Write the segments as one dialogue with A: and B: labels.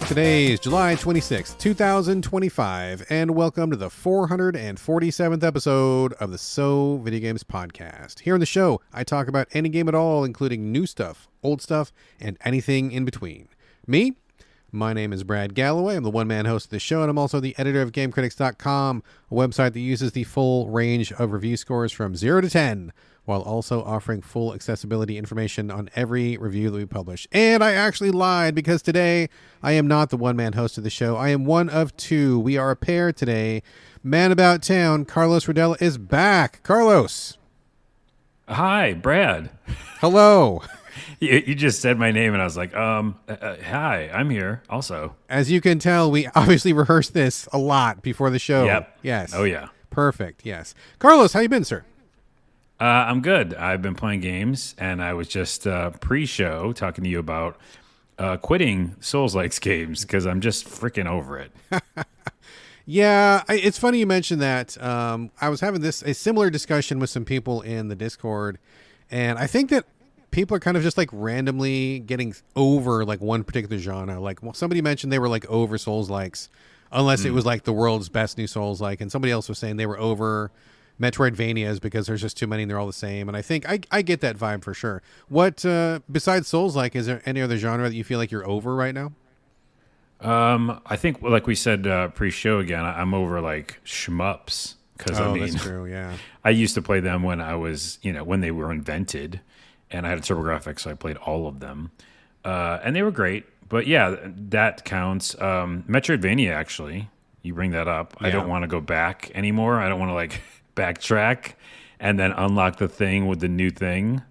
A: Today is July 26th, 2025, and welcome to the 447th episode of the So Video Games podcast. Here on the show, I talk about any game at all, including new stuff, old stuff, and anything in between. Me? My name is Brad Galloway. I'm the one-man host of the show, and I'm also the editor of GameCritics.com, a website that uses the full range of review scores from 0 to 10, while also offering full accessibility information on every review that we publish. And I actually lied, because today I am not the one-man host of the show. I am one of two. We are a pair today. Man about town, Carlos Rodela, is back. Carlos.
B: Hi, Brad.
A: Hello.
B: You just said my name, and I was like, hi, I'm here also.
A: As you can tell, we obviously rehearsed this a lot before the show.
B: Yep.
A: Yes.
B: Oh, yeah.
A: Perfect. Yes. Carlos, how you been, sir?
B: I'm good. I've been playing games, and I was just pre-show talking to you about quitting Souls-like games because I'm just freaking over it.
A: Yeah, it's funny you mentioned that. I was having a similar discussion with some people in the Discord, and I think that people are kind of just like randomly getting over like one particular genre. Like somebody mentioned they were like over Souls-likes, unless it was like the world's best new Souls-like, and somebody else was saying they were over Metroidvanias because there's just too many and they're all the same. And I think I get that vibe for sure. What besides Souls-like, is there any other genre that you feel like you're over right now?
B: I think, like we said pre-show again, I'm over like shmups because
A: That's true. Yeah,
B: I used to play them when I was, when they were invented, and I had a TurboGrafx, so I played all of them, and they were great. But yeah, that counts. Metroidvania, actually, you bring that up. Yeah. I don't want to go back anymore. I don't want to like backtrack and then unlock the thing with the new thing.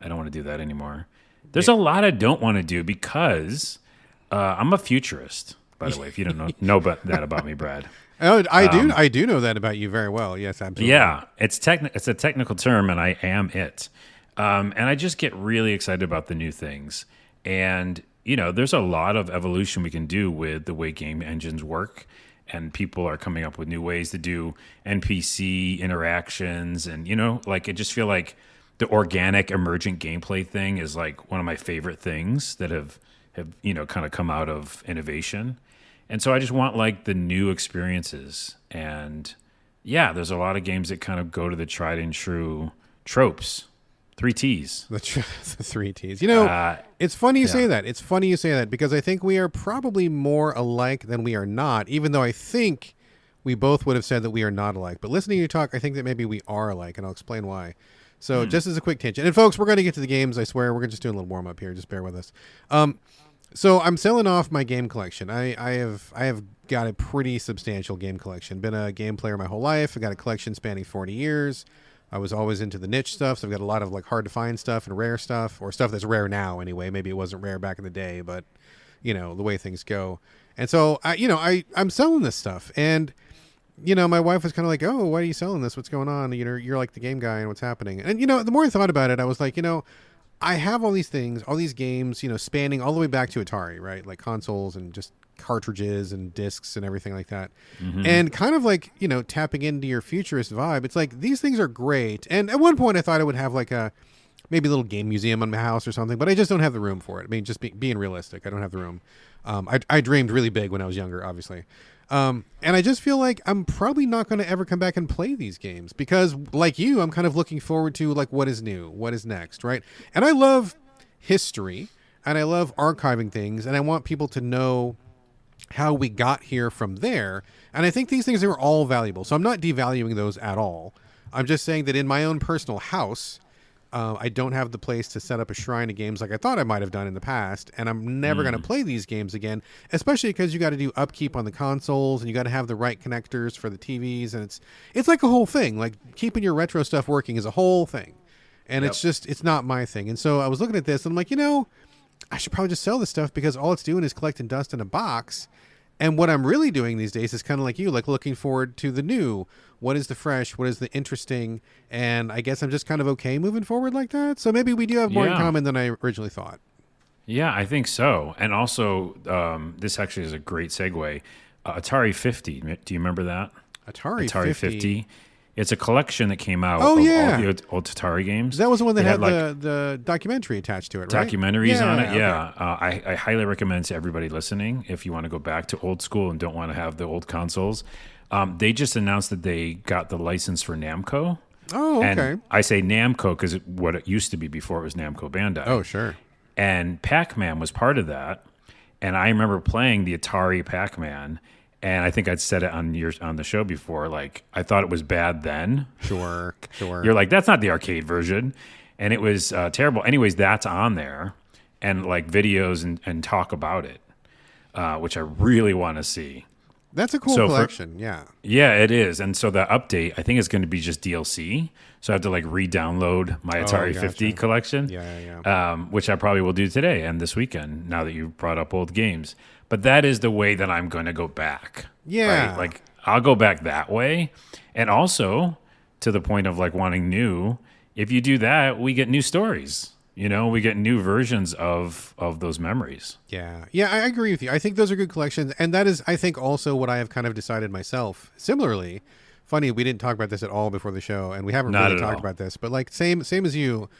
B: I don't want to do that anymore. There's a lot I don't want to do because I'm a futurist, by the way, if you don't know that about me, Brad.
A: Oh, I do know that about you very well. Yes, absolutely.
B: Yeah, it's a technical term, and I am it. And I just get really excited about the new things. And, there's a lot of evolution we can do with the way game engines work. And people are coming up with new ways to do NPC interactions. And, I just feel like the organic emergent gameplay thing is like one of my favorite things that have kind of come out of innovation. And so I just want like the new experiences. And yeah, there's a lot of games that kind of go to the tried and true tropes. 3 T's.
A: The 3 T's. It's funny you say that. It's funny you say that because I think we are probably more alike than we are not, even though I think we both would have said that we are not alike. But listening to you talk, I think that maybe we are alike, and I'll explain why. So just as a quick tangent. And folks, we're going to get to the games, I swear. We're just doing a little warm-up here. Just bear with us. So I'm selling off my game collection. I have got a pretty substantial game collection. Been a game player my whole life. I got a collection spanning 40 years. I was always into the niche stuff, so I've got a lot of like hard to find stuff and rare stuff, or stuff that's rare now anyway. Maybe it wasn't rare back in the day, but the way things go. And so I'm selling this stuff, and my wife was kind of like, "Oh, why are you selling this? What's going on? You're like the game guy, and what's happening?" And the more I thought about it, I was like, I have all these things, all these games, spanning all the way back to Atari, right? Like consoles and just cartridges and discs and everything like that. Mm-hmm. And kind of like, tapping into your futurist vibe. It's like, these things are great. And at one point I thought I would have like maybe a little game museum in my house or something, but I just don't have the room for it. I mean, just being realistic, I don't have the room. I dreamed really big when I was younger, obviously. And I just feel like I'm probably not going to ever come back and play these games because, like you, I'm kind of looking forward to like what is new, what is next, right? And I love history and I love archiving things, and I want people to know how we got here from there. And I think these things are all valuable. So I'm not devaluing those at all. I'm just saying that in my own personal house, I don't have the place to set up a shrine of games like I thought I might have done in the past, and I'm never going to play these games again, especially because you got to do upkeep on the consoles, and you got to have the right connectors for the TVs, and it's like a whole thing. Like keeping your retro stuff working is a whole thing, and it's not my thing. And so I was looking at this, and I'm like, I should probably just sell this stuff because all it's doing is collecting dust in a box. And what I'm really doing these days is kind of like you, like looking forward to the new. What is the fresh? What is the interesting? And I guess I'm just kind of okay moving forward like that. So maybe we do have more in common than I originally thought.
B: Yeah, I think so. And also, this actually is a great segue. Atari 50. Do you remember that?
A: Atari 50?
B: It's a collection that came out
A: Oh,
B: of
A: yeah.
B: all the old Atari games.
A: That was the one that
B: It
A: had
B: like
A: the documentary attached to it, right?
B: documentaries on it.
A: okay.
B: Yeah, I highly recommend to everybody listening if you want to go back to old school and don't want to have the old consoles. They just announced that they got the license for Namco.
A: Oh, okay.
B: And I say Namco because what it used to be before it was Namco Bandai.
A: Oh, sure.
B: And Pac-Man was part of that. And I remember playing the Atari Pac-Man, and I think I'd said it on the show before. Like, I thought it was bad then.
A: Sure.
B: You're like, that's not the arcade version, and it was terrible. Anyways, that's on there, and like videos and talk about it, which I really want to see.
A: That's a cool collection. Yeah.
B: Yeah, it is. And so the update, I think, is going to be just DLC. So I have to like re-download my Atari 50 collection.
A: Yeah.
B: Which I probably will do today and this weekend. Now that you brought up old games, but that is the way that I'm going to go back.
A: Yeah.
B: Right? Like I'll go back that way, and also to the point of like wanting new. If you do that, we get new stories. You know, we get new versions of those memories.
A: Yeah. Yeah, I agree with you. I think those are good collections. And that is, I think, also what I have kind of decided myself. Similarly, funny, we didn't talk about this at all before the show, and we haven't really talked about this. But like same as you,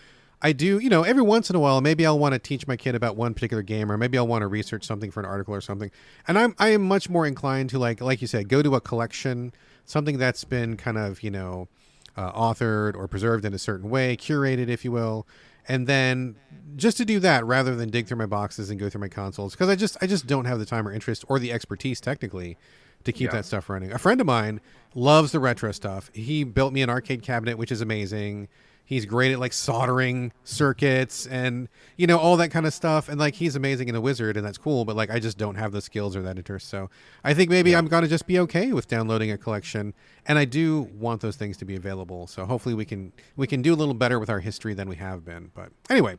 A: I do, every once in a while, maybe I'll want to teach my kid about one particular game, or maybe I'll want to research something for an article or something. And I am much more inclined to, like you said, go to a collection, something that's been kind of, authored or preserved in a certain way, curated, if you will. And then just to do that rather than dig through my boxes and go through my consoles, because I just don't have the time or interest or the expertise technically to keep that stuff running. A friend of mine loves the retro stuff. He built me an arcade cabinet, which is amazing. He's great at like soldering circuits and, all that kind of stuff. And like, he's amazing and a wizard, and that's cool. But like, I just don't have the skills or that interest. So I think maybe I'm going to just be okay with downloading a collection. And I do want those things to be available. So hopefully we can do a little better with our history than we have been. But anyway,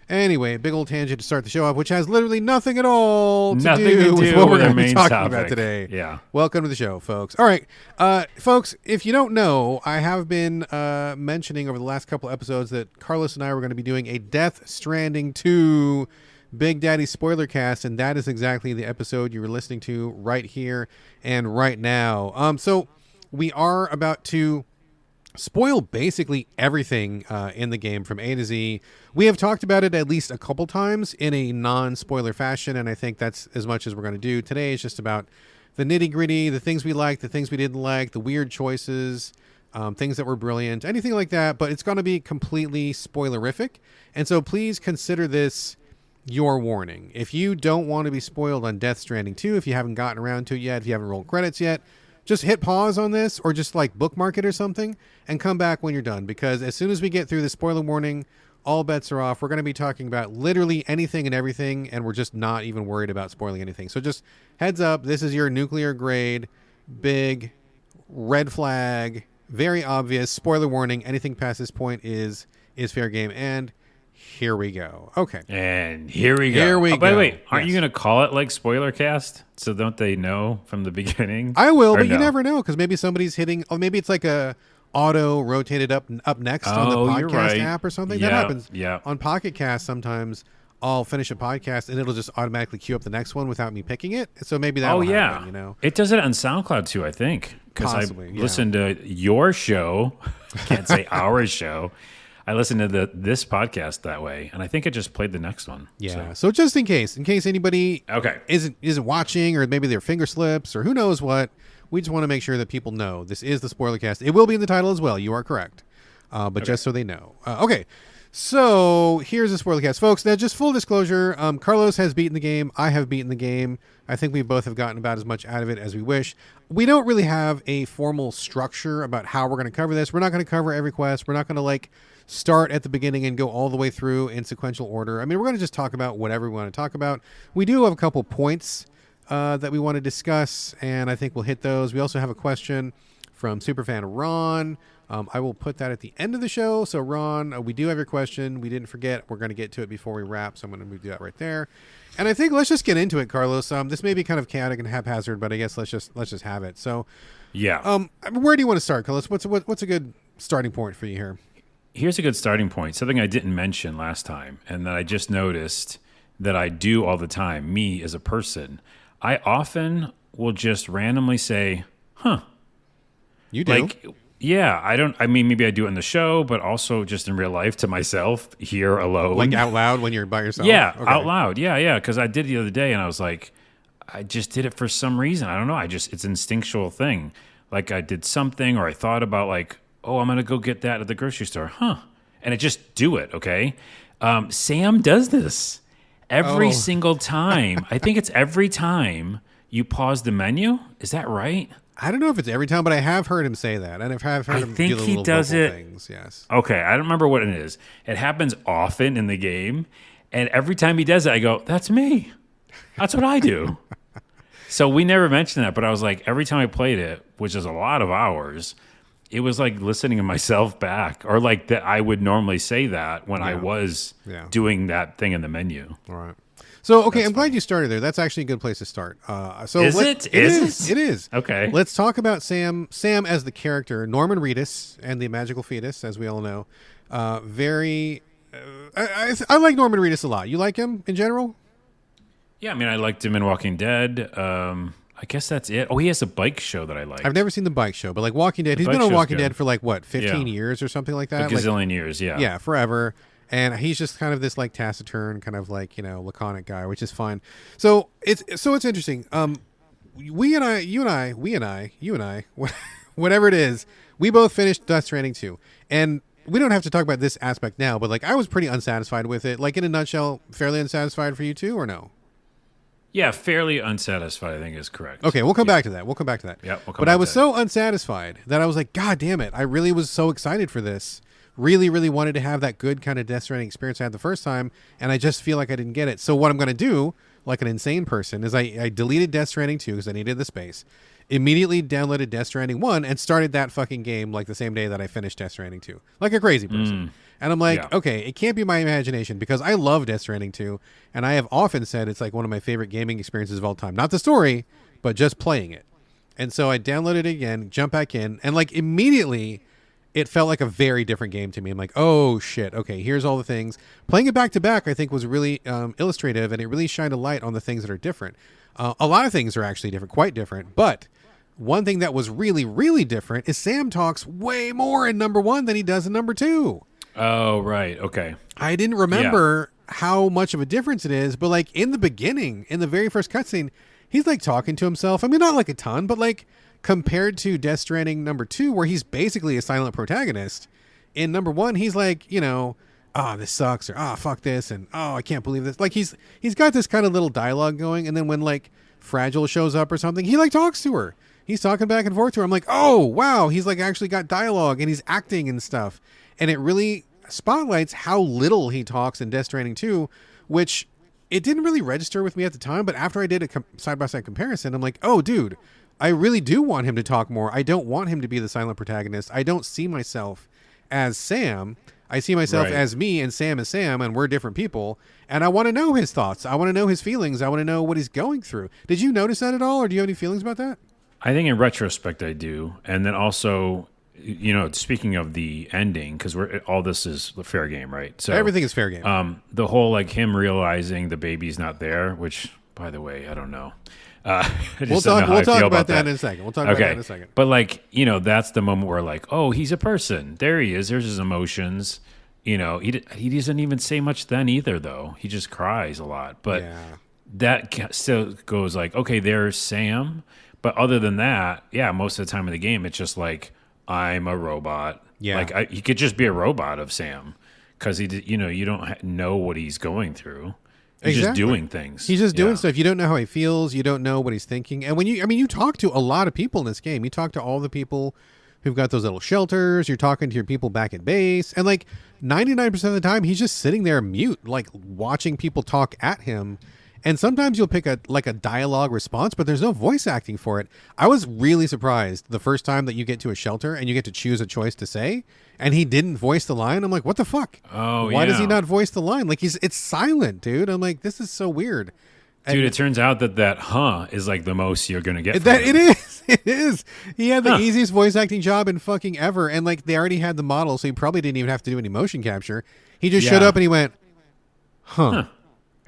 A: big old tangent to start the show off, which has literally nothing at all to do with what we're going to be talking about today.
B: Yeah.
A: Welcome to the show, folks. All right. Folks, if you don't know, I have been mentioning over the last couple episodes that Carlos and I were going to be doing a Death Stranding 2 Big Daddy spoiler cast, and that is exactly the episode you were listening to right here and right now. So we are about to spoil basically everything in the game from A to Z. We have talked about it at least a couple times in a non-spoiler fashion, and I think that's as much as we're going to do. Today is just about the nitty-gritty, the things we liked, the things we didn't like, the weird choices, things that were brilliant, anything like that, but it's going to be completely spoilerific. And so please consider this your warning. If you don't want to be spoiled on Death Stranding 2, if you haven't gotten around to it yet, if you haven't rolled credits yet, just hit pause on this, or just like bookmark it or something and come back when you're done, because as soon as we get through the spoiler warning, all bets are off. We're going to be talking about literally anything and everything, and we're just not even worried about spoiling anything. So just heads up, this is your nuclear grade, big, red flag, very obvious spoiler warning. Anything past this point is fair game, and here we go. Okay.
B: And here we go. By the way, aren't you going to call it like SpoilerCast? So don't they know from the beginning?
A: I will, but you never know, because maybe somebody's hitting, or maybe it's like a auto rotated up next on the podcast app or something. That happens on Pocket Cast. Sometimes I'll finish a podcast and it'll just automatically queue up the next one without me picking it. So maybe that will happen,
B: It does it on SoundCloud too, I think, because I listened to your show. I can't say our show. I listened to this podcast that way, and I think it just played the next one.
A: Yeah. So just in case anybody isn't watching, or maybe their finger slips, or who knows what, we just want to make sure that people know this is the spoiler cast. It will be in the title as well. You are correct. But just so they know. Okay. So here's the spoiler cast, folks. Now, just full disclosure, Carlos has beaten the game. I have beaten the game. I think we both have gotten about as much out of it as we wish. We don't really have a formal structure about how we're going to cover this. We're not going to cover every quest. We're not going to start at the beginning and go all the way through in sequential order. I mean, we're going to just talk about whatever we want to talk about. We do have a couple points that we want to discuss, and I think we'll hit those. We also have a question from superfan Ron. I will put that at the end of the show. So, Ron, we do have your question. We didn't forget. We're going to get to it before we wrap, so I'm going to move that right there. And I think let's just get into it, Carlos. This may be kind of chaotic and haphazard, but I guess let's just have it. So, where do you want to start, Carlos? What's a good starting point for you here?
B: Here's a good starting point. Something I didn't mention last time, and that I just noticed that I do all the time. Me as a person, I often will just randomly say, "Huh."
A: You do?
B: Yeah, I mean, maybe I do it in the show, but also just in real life to myself here alone.
A: Like out loud when you're by yourself?
B: Yeah,
A: Okay.
B: out loud. Yeah. Because I did it the other day and I was like, I just did it for some reason. I don't know. It's instinctual thing. Like I did something or I thought about like, oh, I'm going to go get that at the grocery store. Huh. And I just do it. Okay. Sam does this every single time. I think it's every time you pause the menu. Is that right?
A: I don't know if it's every time, but I have heard him say that, and I've heard him
B: think
A: do the
B: he
A: little
B: does
A: vocal
B: it.
A: things. Yes.
B: Okay, I don't remember what it is. It happens often in the game, and every time he does it, I go, "That's me. That's what I do." So we never mentioned that, but I was like, every time I played it, which is a lot of hours, it was like listening to myself back, or like that I would normally say that when I was doing that thing in the menu.
A: All right. So, okay, I'm glad you started there. That's actually a good place to start.
B: It
A: is.
B: Okay.
A: Let's talk about Sam as the character, Norman Reedus, and the magical fetus, as we all know. I like Norman Reedus a lot. You like him in general?
B: Yeah, I mean, I liked him in Walking Dead. I guess that's it. Oh, he has a bike show that I like.
A: I've never seen the bike show, but like Walking Dead, he's been on Walking Dead for like, what, 15 years or something like that?
B: A gazillion years, yeah.
A: Yeah, forever. And he's just kind of this like taciturn, kind of like, laconic guy, which is fine. So it's interesting. You and I, whatever it is, we both finished Death Stranding 2. And we don't have to talk about this aspect now, but like I was pretty unsatisfied with it. Like in a nutshell, fairly unsatisfied for you too, or no?
B: Yeah, fairly unsatisfied, I think is correct.
A: Okay, we'll come back to that.
B: Yeah, we'll come
A: But
B: back
A: I was so unsatisfied that I was like, God damn it. I really was so excited for this. Really, really wanted to have that good kind of Death Stranding experience I had the first time, and I just feel like I didn't get it. So what I'm going to do, like an insane person, is I deleted Death Stranding 2 because I needed the space, immediately downloaded Death Stranding 1, and started that fucking game like the same day that I finished Death Stranding 2. Like a crazy person. And I'm like, okay, it can't be my imagination because I love Death Stranding 2, and I have often said it's like one of my favorite gaming experiences of all time. Not the story, but just playing it. And so I downloaded it again, jumped back in, and like immediately it felt like a very different game to me. I'm like, oh shit, okay, here's all the things. Playing it back to back, I think, was really illustrative, and it really shined a light on the things that are different. A lot of things are actually different, quite different, but one thing that was really, really different is Sam talks way more in number 1 than he does in number 2.
B: Oh, right. Okay.
A: I didn't remember how much of a difference it is, but like in the beginning, in the very first cutscene, he's like talking to himself. I mean, not like a ton, but like compared to Death Stranding number 2, where he's basically a silent protagonist, in number 1, he's like, this sucks, or fuck this, and I can't believe this. Like he's got this kind of little dialogue going, and then when like Fragile shows up or something, he like talks to her. He's talking back and forth to her. I'm like, oh wow, he's like actually got dialogue and he's acting and stuff. And it really spotlights how little he talks in Death Stranding 2, which it didn't really register with me at the time, but after I did a side-by-side comparison, I'm like, oh dude, I really do want him to talk more. I don't want him to be the silent protagonist. I don't see myself as Sam. I see myself as me, and Sam is Sam, and we're different people. And I want to know his thoughts. I want to know his feelings. I want to know what he's going through. Did you notice that at all, or do you have any feelings about that?
B: I think in retrospect I do. And then also, speaking of the ending, because all this is fair game, right? So
A: everything is fair game.
B: The whole like him realizing the baby's not there, which, by the way, I don't know.
A: We'll talk about that in a second.
B: But like, that's the moment where like, oh, he's a person. There he is. There's his emotions. He doesn't even say much then either, though. He just cries a lot. But that still goes like, okay, there's Sam. But other than that, most of the time in the game, it's just like, I'm a robot. Yeah. Like he could just be a robot of Sam because you don't know what he's going through. He's just doing things.
A: He's just doing stuff. You don't know how he feels. You don't know what he's thinking. And you talk to a lot of people in this game. You talk to all the people who've got those little shelters. You're talking to your people back at base. And like 99% of the time, he's just sitting there mute, like watching people talk at him. And sometimes you'll pick a dialogue response, but there's no voice acting for it. I was really surprised the first time that you get to a shelter and you get to choose a choice to say, and he didn't voice the line. I'm like, what the fuck?
B: Oh,
A: Why does he not voice the line? Like it's silent, dude. I'm like, this is so weird.
B: Dude, it turns out that is like the most you're gonna get.
A: It is. It is. He had the easiest voice acting job in fucking ever, and like they already had the model, so he probably didn't even have to do any motion capture. He just showed up and he went, huh.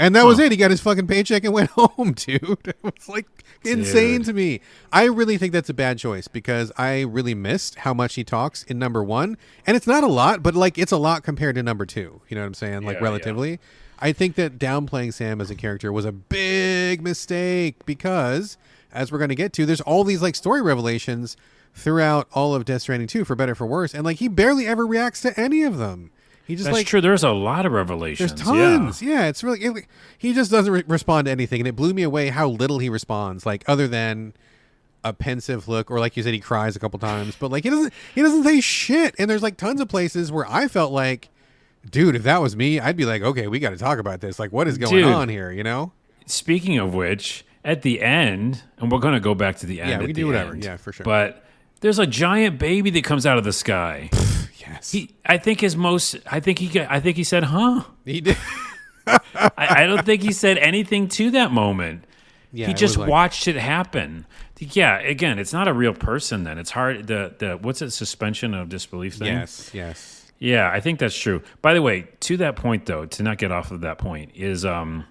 A: And that was it. He got his fucking paycheck and went home, dude. It was like insane to me. I really think that's a bad choice because I really missed how much he talks in number 1. And it's not a lot, but like it's a lot compared to number 2. You know what I'm saying? Like relatively. Yeah. I think that downplaying Sam as a character was a big mistake because, as we're going to get to, there's all these like story revelations throughout all of Death Stranding 2, for better or for worse. And like he barely ever reacts to any of them. He just
B: That's true. There's a lot of revelations.
A: There's tons. Yeah, it's really he just doesn't respond to anything, and it blew me away how little he responds. Like other than a pensive look, or like you said, he cries a couple times, but like he doesn't say shit. And there's like tons of places where I felt like, dude, if that was me, I'd be like, okay, we got to talk about this. Like, what is going on here? You know. Speaking
B: of which, at the end, and we're going to go back to the end.
A: Yeah, we can do whatever.
B: End,
A: yeah, for sure.
B: But there's a giant baby that comes out of the sky.
A: Yes.
B: I think he said, huh?
A: He did.
B: I don't think he said anything to that moment.
A: Yeah,
B: he just watched it happen. Yeah, again, it's not a real person then. It's hard. The what's it, suspension of disbelief thing?
A: Yes.
B: Yeah, I think that's true. By the way, to that point, though, to not get off of that point, is, and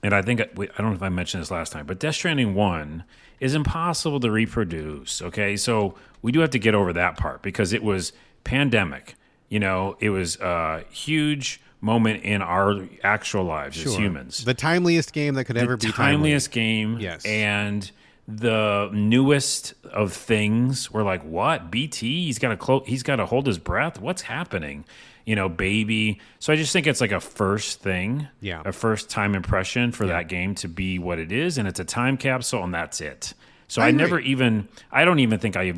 B: I think, I don't know if I mentioned this last time, but Death Stranding 1 is impossible to reproduce, okay? So we do have to get over that part because it was pandemic. You know, it was a huge moment in our actual lives as humans.
A: The timeliest game that could ever be timely.
B: The timeliest game.
A: Yes.
B: And the newest of things. We're like, what? BT? He's got to hold his breath? What's happening? You know, baby. So I just think it's like a first thing.
A: Yeah.
B: A first time impression for that game to be what it is. And it's a time capsule and that's it. So I don't even think I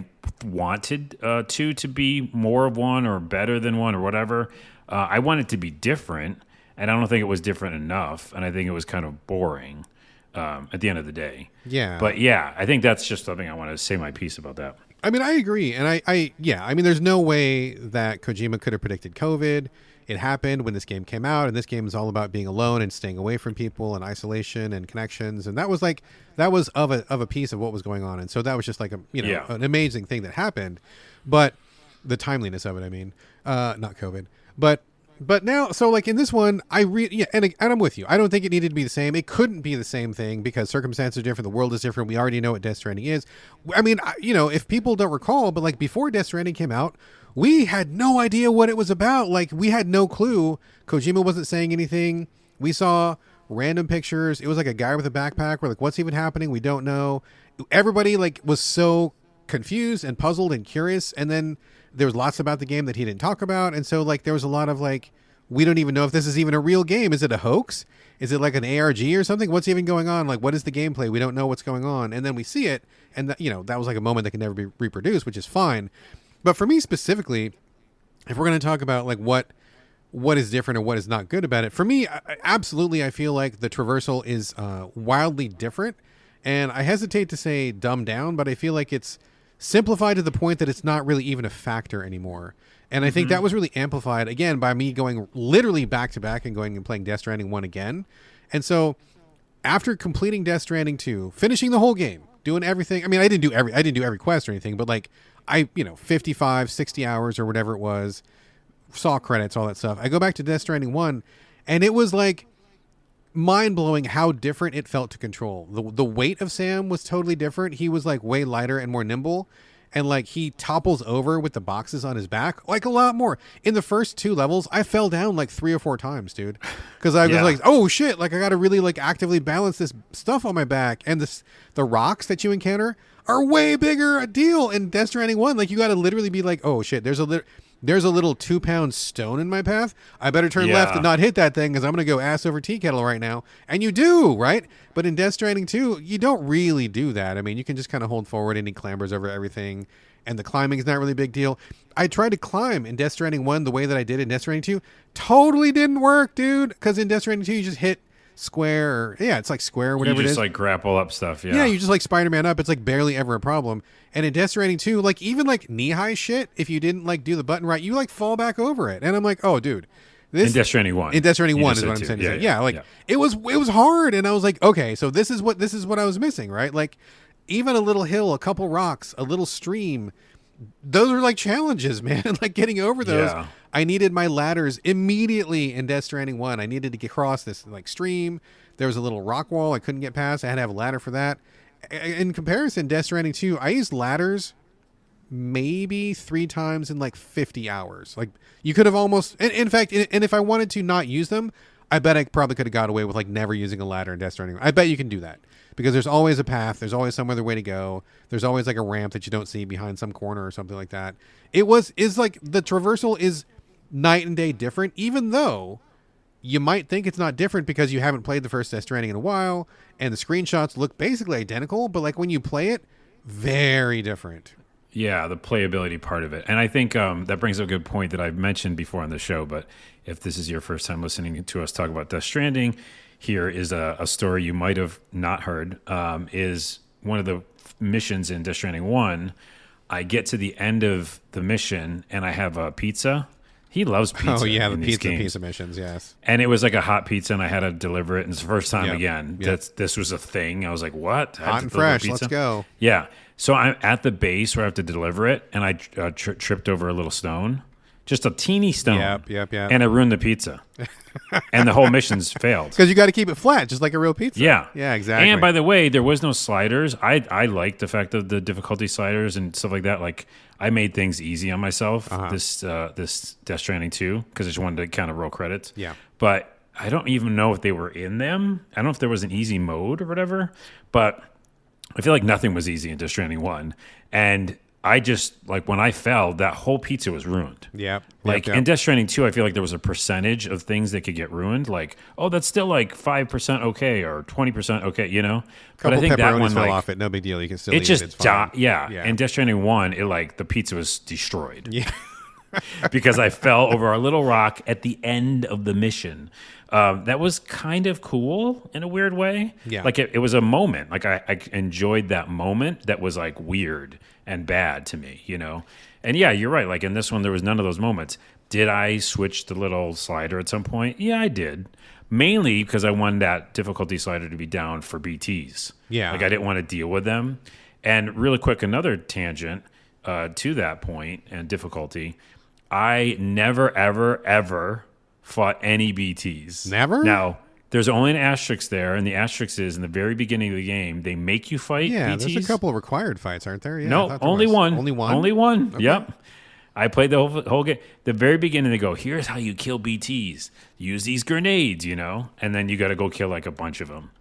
B: wanted two to be more of one or better than one or whatever. I want it to be different, and I don't think it was different enough, and I think it was kind of boring at the end of the day.
A: Yeah.
B: But yeah, I think that's just something I want to say my piece about that.
A: I mean, I agree, and I mean, there's no way that Kojima could have predicted COVID. It happened when this game came out, and this game is all about being alone and staying away from people and isolation and connections, and that was of a piece of what was going on, and so that was just like an amazing thing that happened, but the timeliness of it, I mean, not COVID, but now, so like in this one, and I'm with you. I don't think it needed to be the same. It couldn't be the same thing because circumstances are different. The world is different. We already know what Death Stranding is. I mean, if people don't recall, but like before Death Stranding came out, we had no idea what it was about. Like we had no clue. Kojima wasn't saying anything. We saw random pictures. It was like a guy with a backpack. We're like, what's even happening? We don't know. Everybody like was so confused and puzzled and curious. And then there was lots about the game that he didn't talk about. And so like there was a lot of like, we don't even know if this is even a real game. Is it a hoax? Is it like an ARG or something? What's even going on? Like, what is the gameplay? We don't know what's going on. And then we see it. And that was like a moment that can never be reproduced, which is fine. But for me specifically, if we're going to talk about like what is different or what is not good about it, for me, absolutely, I feel like the traversal is wildly different. And I hesitate to say dumbed down, but I feel like it's simplified to the point that it's not really even a factor anymore. And I think that was really amplified, again, by me going literally back to back and going and playing Death Stranding 1 again. And so after completing Death Stranding 2, finishing the whole game, doing everything. I mean, I didn't do every quest or anything, but like 55, 60 hours or whatever it was, saw credits, all that stuff. I go back to Death Stranding 1 and it was like mind-blowing how different it felt to control. The weight of Sam was totally different. He was like way lighter and more nimble. And like he topples over with the boxes on his back, like a lot more. In the first 2 levels, I fell down like 3 or 4 times, dude. Because I was like, oh shit, like I got to really like actively balance this stuff on my back. And the rocks that you encounter are way bigger a deal in Death Stranding 1. Like you got to literally be like, oh shit, there's a little 2-pound stone in my path. I better turn left and not hit that thing because I'm going to go ass over tea kettle right now. And you do, right? But in Death Stranding 2, you don't really do that. I mean, you can just kind of hold forward and he clambers over everything. And the climbing is not really a big deal. I tried to climb in Death Stranding 1 the way that I did in Death Stranding 2. Totally didn't work, dude. Because in Death Stranding 2, you just hit square. Or, it's like square, whatever it is.
B: You just like grapple up stuff,
A: Yeah, you just like Spider-Man up. It's like barely ever a problem. And in Death Stranding 2, like even like knee-high shit, if you didn't like do the button right, you like fall back over it. And I'm like, oh, dude.
B: In Death Stranding 1.
A: In Death Stranding 1 is what I'm saying. It was hard. And I was like, okay, so this is what I was missing, right? Like even a little hill, a couple rocks, a little stream, those are like challenges, man. Like getting over those. I needed my ladders immediately in Death Stranding 1. I needed to get across this like stream. There was a little rock wall I couldn't get past. I had to have a ladder for that. In comparison, Death Stranding 2, I used ladders maybe 3 times in like 50 hours. Like you could have almost, in fact, and if I wanted to not use them, I bet I probably could have got away with like never using a ladder in Death Stranding. I bet you can do that because there's always a path. There's always some other way to go. There's always like a ramp that you don't see behind some corner or something like that. Is like the traversal is night and day different, even though you might think it's not different because you haven't played the first Death Stranding in a while and the screenshots look basically identical, but like when you play it, very different.
B: Yeah, the playability part of it. And I think that brings up a good point that I've mentioned before on the show, but if this is your first time listening to us talk about Death Stranding, here is a story you might have not heard. Is one of the missions in Death Stranding 1, I get to the end of the mission and I have a pizza. He loves pizza.
A: Oh, yeah, the
B: in these games.
A: pizza missions, yes.
B: And it was like a hot pizza and I had to deliver it. And it's the first time again
A: Yep.
B: this was a thing. I was like, what?
A: Hot and fresh, let's go.
B: Yeah. So I'm at the base where I have to deliver it, and I tripped over a little stone, just a teeny stone.
A: Yep.
B: And I ruined the pizza, and the whole mission's failed.
A: Because you got to keep it flat, just like a real pizza.
B: Yeah,
A: exactly.
B: And by the way, there was no sliders. I liked the fact of the difficulty sliders and stuff like that. Like I made things easy on myself. This Death Stranding 2 because I just wanted to kind of roll credits.
A: Yeah,
B: but I don't even know if they were in them. I don't know if there was an easy mode or whatever, but I feel like nothing was easy in Death Stranding 1. And I just, like, when I fell, that whole pizza was ruined.
A: Yep.
B: Like, in Death Stranding 2, I feel like there was a percentage of things that could get ruined. Like, oh, that's still, like, 5% okay or 20% okay, you know?
A: But
B: I think that one,
A: fell
B: like,
A: off it. No big deal. You can still
B: it
A: eat
B: just
A: it. It's fine.
B: yeah. In Death Stranding 1, it, like, the pizza was destroyed.
A: Yeah.
B: Because I fell over a little rock at the end of the mission. That was kind of cool in a weird way.
A: Yeah.
B: Like it was a moment. Like I enjoyed that moment that was like weird and bad to me, you know? And yeah, you're right. Like in this one, there was none of those moments. Did I switch the little slider at some point? Yeah, I did. Mainly because I wanted that difficulty slider to be down for BTs.
A: Yeah.
B: Like I didn't want to deal with them. And really quick, another tangent to that point and difficulty. I never, ever, ever fought any BTs.
A: Never?
B: Now, there's only an asterisk there, and the asterisk is in the very beginning of the game, they make you fight BTs.
A: There's a couple of required fights, aren't there? Yeah,
B: no, only one.
A: Only one?
B: Only one.
A: Okay.
B: Yep. I played the whole game. The very beginning, they go, here's how you kill BTs. Use these grenades, you know? And then you got to go kill like a bunch of them.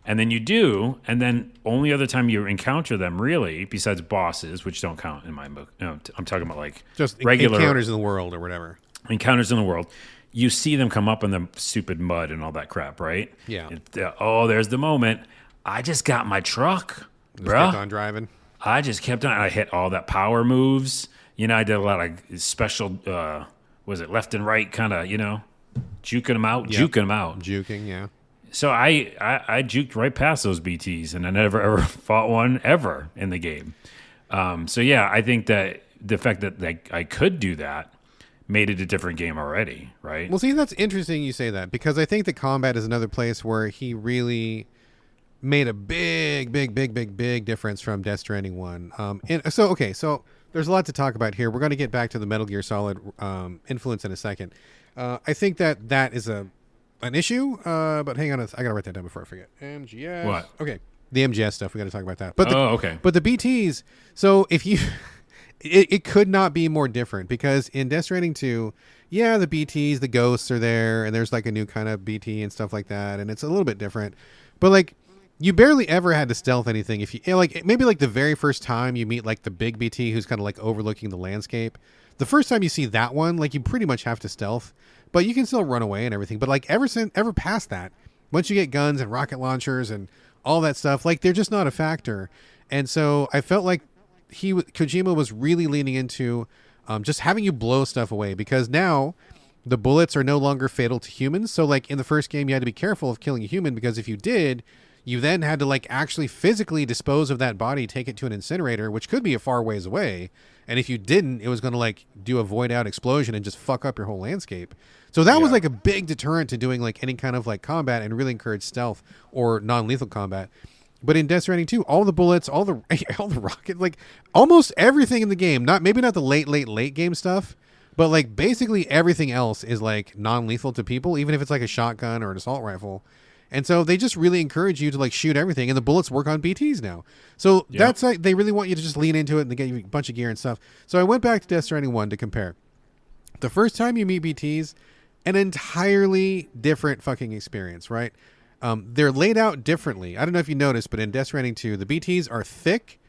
B: And then you do, and then only other time you encounter them, really, besides bosses, which don't count in my book. No, I'm talking about like
A: just
B: regular
A: encounters in the world or whatever.
B: Encounters in the world. You see them come up in the stupid mud and all that crap, right?
A: Yeah.
B: There's the moment. I just got my truck,
A: Just
B: bruh.
A: kept on driving.
B: I just kept on. I hit all that power moves. You know, I did a lot of special, left and right kind of, you know, juking them out.
A: Juking, yeah.
B: So I juked right past those BTs, and I never ever fought one ever in the game. So yeah, I think that the fact that I could do that made it a different game already, right?
A: Well, see, that's interesting you say that because I think the combat is another place where he really made a big difference from Death Stranding 1. So there's a lot to talk about here. We're going to get back to the Metal Gear Solid influence in a second. I think that is an issue, but hang on, I gotta write that down before I forget. MGS.
B: What?
A: Okay, the MGS stuff. We got to talk about that. But
B: okay.
A: But the BTs. So if you, it could not be more different because in Death Stranding 2, yeah, the BTs, the ghosts are there, and there's like a new kind of BT and stuff like that, and it's a little bit different. But like, you barely ever had to stealth anything. If you like, maybe like the very first time you meet like the big BT who's kind of like overlooking the landscape. The first time you see that one, like you pretty much have to stealth. But you can still run away and everything. But like ever past that, once you get guns and rocket launchers and all that stuff, like they're just not a factor. And so I felt like Kojima was really leaning into just having you blow stuff away because now the bullets are no longer fatal to humans. So like in the first game, you had to be careful of killing a human because if you did, you then had to like actually physically dispose of that body, take it to an incinerator, which could be a far ways away. And if you didn't, it was going to like do a void out explosion and just fuck up your whole landscape. So that was like a big deterrent to doing like any kind of like combat and really encourage stealth or non-lethal combat. But in Death Stranding 2, all the bullets, all the rocket, like almost everything in the game, maybe not the late game stuff, But like basically everything else is like non-lethal to people, even if it's like a shotgun or an assault rifle. And so they just really encourage you to like shoot everything, and the bullets work on BTs now. So that's like they really want you to just lean into it and they get you a bunch of gear and stuff. So I went back to Death Stranding 1 to compare. The first time you meet BTs, an entirely different fucking experience, right? They're laid out differently. I don't know if you noticed, but in Death Stranding 2, the BTs are thick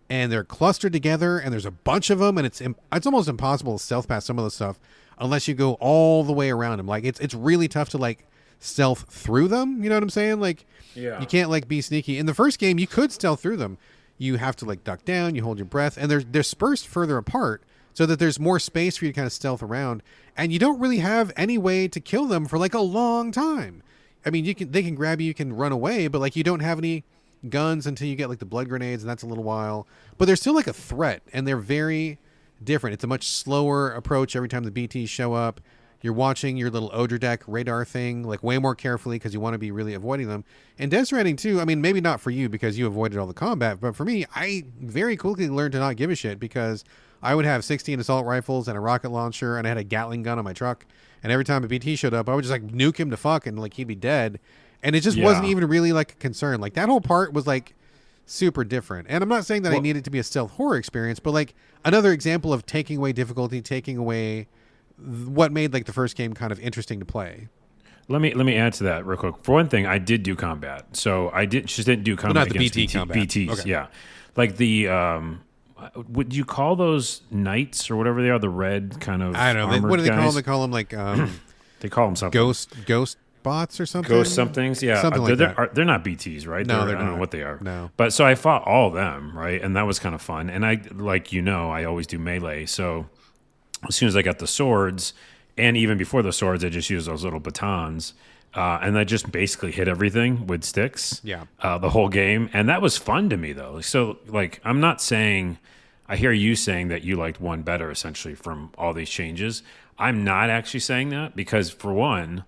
A: and they're clustered together, and there's a bunch of them, and it's almost impossible to stealth past some of the stuff unless you go all the way around them. Like it's really tough to like stealth through them. You know what I'm saying? Like you can't like be sneaky. In the first game, you could stealth through them. You have to like duck down, you hold your breath, and they're dispersed further apart so that there's more space for you to kind of stealth around, and you don't really have any way to kill them for like a long time. I mean, they can grab you can run away, but like you don't have any guns until you get like the blood grenades, and that's a little while. But they're still like a threat, and they're very different. It's a much slower approach every time the BTs show up. You're watching your little Odor deck radar thing like way more carefully because you want to be really avoiding them. And Death Stranding 2, I mean, maybe not for you because you avoided all the combat, but for me, I very quickly learned to not give a shit because I would have 16 assault rifles and a rocket launcher, and I had a Gatling gun on my truck. And every time a BT showed up, I would just like nuke him to fuck, and like he'd be dead. And it just wasn't even really like a concern. Like that whole part was like super different. And I'm not saying that I need it to be a stealth horror experience, but like another example of taking away difficulty, taking away what made like the first game kind of interesting to play.
B: Let me add to that real quick. For one thing, I did do combat, so I just didn't do combat
A: not the
B: against
A: BT combat.
B: BTs.
A: Okay.
B: Yeah, like the would you call those knights or whatever they are? The red kind of
A: I don't know. What do they call them? They call them like
B: they call them something.
A: Ghost bots or something.
B: Ghost somethings. Yeah,
A: something like that.
B: They're not BTs, right?
A: No, they're
B: I don't
A: not.
B: know what they are.
A: No.
B: But so I fought all of them, right, and that was kind of fun. And I I always do melee. So as soon as I got the swords. And even before the swords, I just used those little batons. And I just basically hit everything with sticks.
A: Yeah.
B: The whole game. And that was fun to me, though. So, like, I'm not saying... I hear you saying that you liked one better, essentially, from all these changes. I'm not actually saying that because, for one,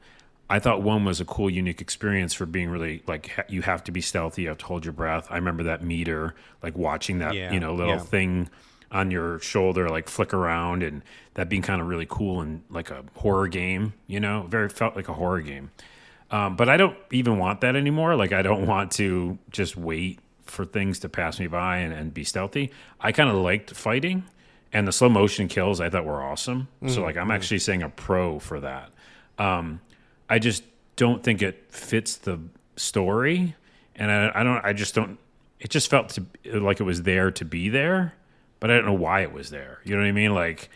B: I thought one was a cool, unique experience for being really... Like, you have to be stealthy. You have to hold your breath. I remember that meter, like, watching that, little thing... on your shoulder, like flick around, and that being kind of really cool and like a horror game, felt like a horror game. But I don't even want that anymore. Like I don't want to just wait for things to pass me by and be stealthy. I kind of liked fighting, and the slow motion kills I thought were awesome. So like I'm actually saying a pro for that. I just don't think it fits the story, and I just don't. It just felt like it was there to be there. But I don't know why it was there. You know what I mean? Like,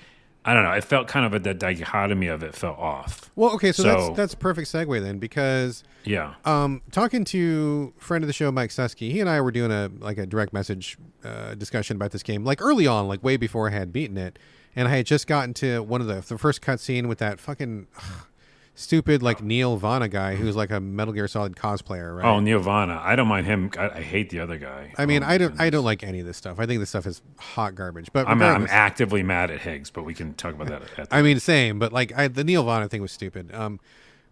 B: I don't know. It felt kind of the dichotomy of it felt off.
A: Well, okay, so that's a perfect segue then, because talking to friend of the show Mike Susky, he and I were doing a direct message discussion about this game, like early on, like way before I had beaten it, and I had just gotten to one of the first cutscene with that fucking stupid like Neil Vana guy who's like a Metal Gear Solid cosplayer, right?
B: Oh, Neil Vana. I don't mind him. I hate the other guy.
A: I mean, I don't like any of this stuff. I think this stuff is hot garbage. But
B: I'm actively mad at Higgs, but we can talk about that.
A: I mean, same. But like the Neil Vana thing was stupid.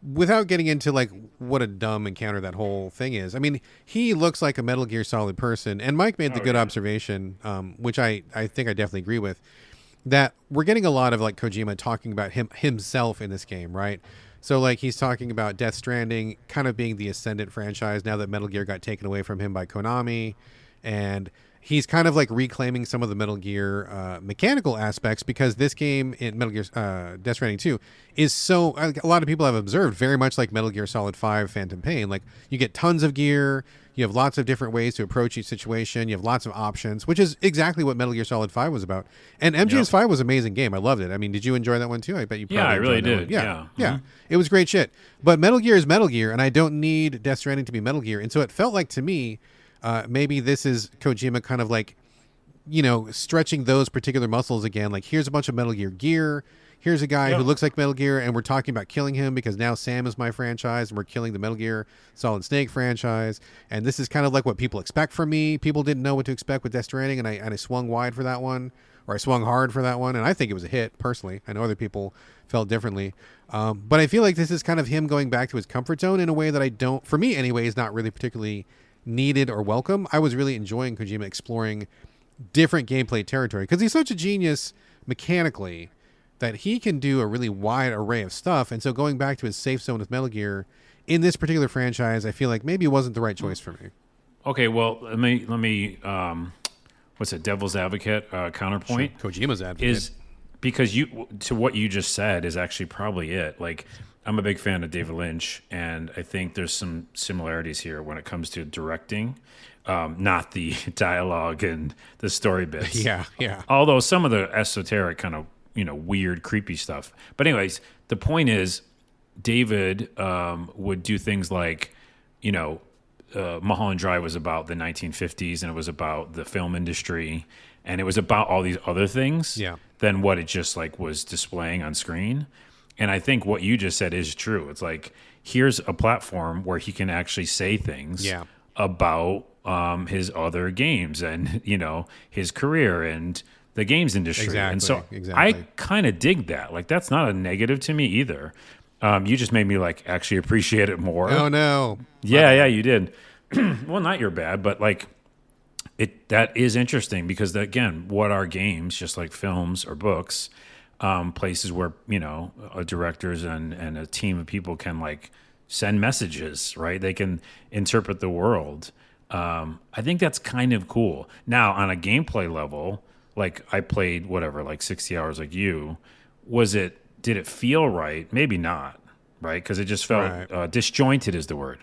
A: Without getting into like what a dumb encounter that whole thing is. I mean, he looks like a Metal Gear Solid person, and Mike made the good observation, which I think I definitely agree with, that we're getting a lot of like Kojima talking about himself in this game, right? So, like, he's talking about Death Stranding kind of being the ascendant franchise now that Metal Gear got taken away from him by Konami. And he's kind of, like, reclaiming some of the Metal Gear mechanical aspects because this game in Metal Gear Death Stranding 2 is so... a lot of people have observed very much like Metal Gear Solid 5 Phantom Pain. Like, you get tons of gear... You have lots of different ways to approach each situation. You have lots of options, which is exactly what Metal Gear Solid 5 was about. And MGS5 was an amazing game. I loved it. I mean, did you enjoy that one too? I bet you probably
B: I really did.
A: Yeah.
B: Mm-hmm.
A: It was great shit. But Metal Gear is Metal Gear, and I don't need Death Stranding to be Metal Gear. And so it felt like to me, maybe this is Kojima kind of like, stretching those particular muscles again. Like, here's a bunch of Metal Gear gear. Here's a guy who looks like Metal Gear, and we're talking about killing him because now Sam is my franchise, and we're killing the Metal Gear Solid Snake franchise. And this is kind of like what people expect from me. People didn't know what to expect with Death Stranding, and I swung wide for that one, or I swung hard for that one, and I think it was a hit, personally. I know other people felt differently. But I feel like this is kind of him going back to his comfort zone in a way that I don't, for me anyway, is not really particularly needed or welcome. I was really enjoying Kojima exploring different gameplay territory because he's such a genius mechanically that he can do a really wide array of stuff. And so going back to his safe zone with Metal Gear in this particular franchise, I feel like maybe it wasn't the right choice for me.
B: Okay, well, let me what's it? Devil's advocate counterpoint.
A: Sure. Kojima's advocate
B: is because to what you just said is actually probably it. Like, I'm a big fan of David Lynch, and I think there's some similarities here when it comes to directing, not the dialogue and the story bits.
A: Yeah.
B: Although some of the esoteric kind of weird, creepy stuff. But anyways, the point is, David would do things like, Mulholland Drive was about the 1950s, and it was about the film industry, and it was about all these other things than what it just like was displaying on screen. And I think what you just said is true. It's like, here's a platform where he can actually say things about his other games and his career and the games industry.
A: Exactly,
B: and so I kind of dig that. Like, that's not a negative to me either. You just made me like actually appreciate it more.
A: Oh no.
B: Yeah, you did. Well, not your bad, but like that is interesting because again, what are games, just like films or books, places where, directors and a team of people can like send messages, right? They can interpret the world. I think that's kind of cool. Now, on a gameplay level, like I played whatever, like 60 hours like you, did it feel right? Maybe not, right? Because it just felt disjointed is the word.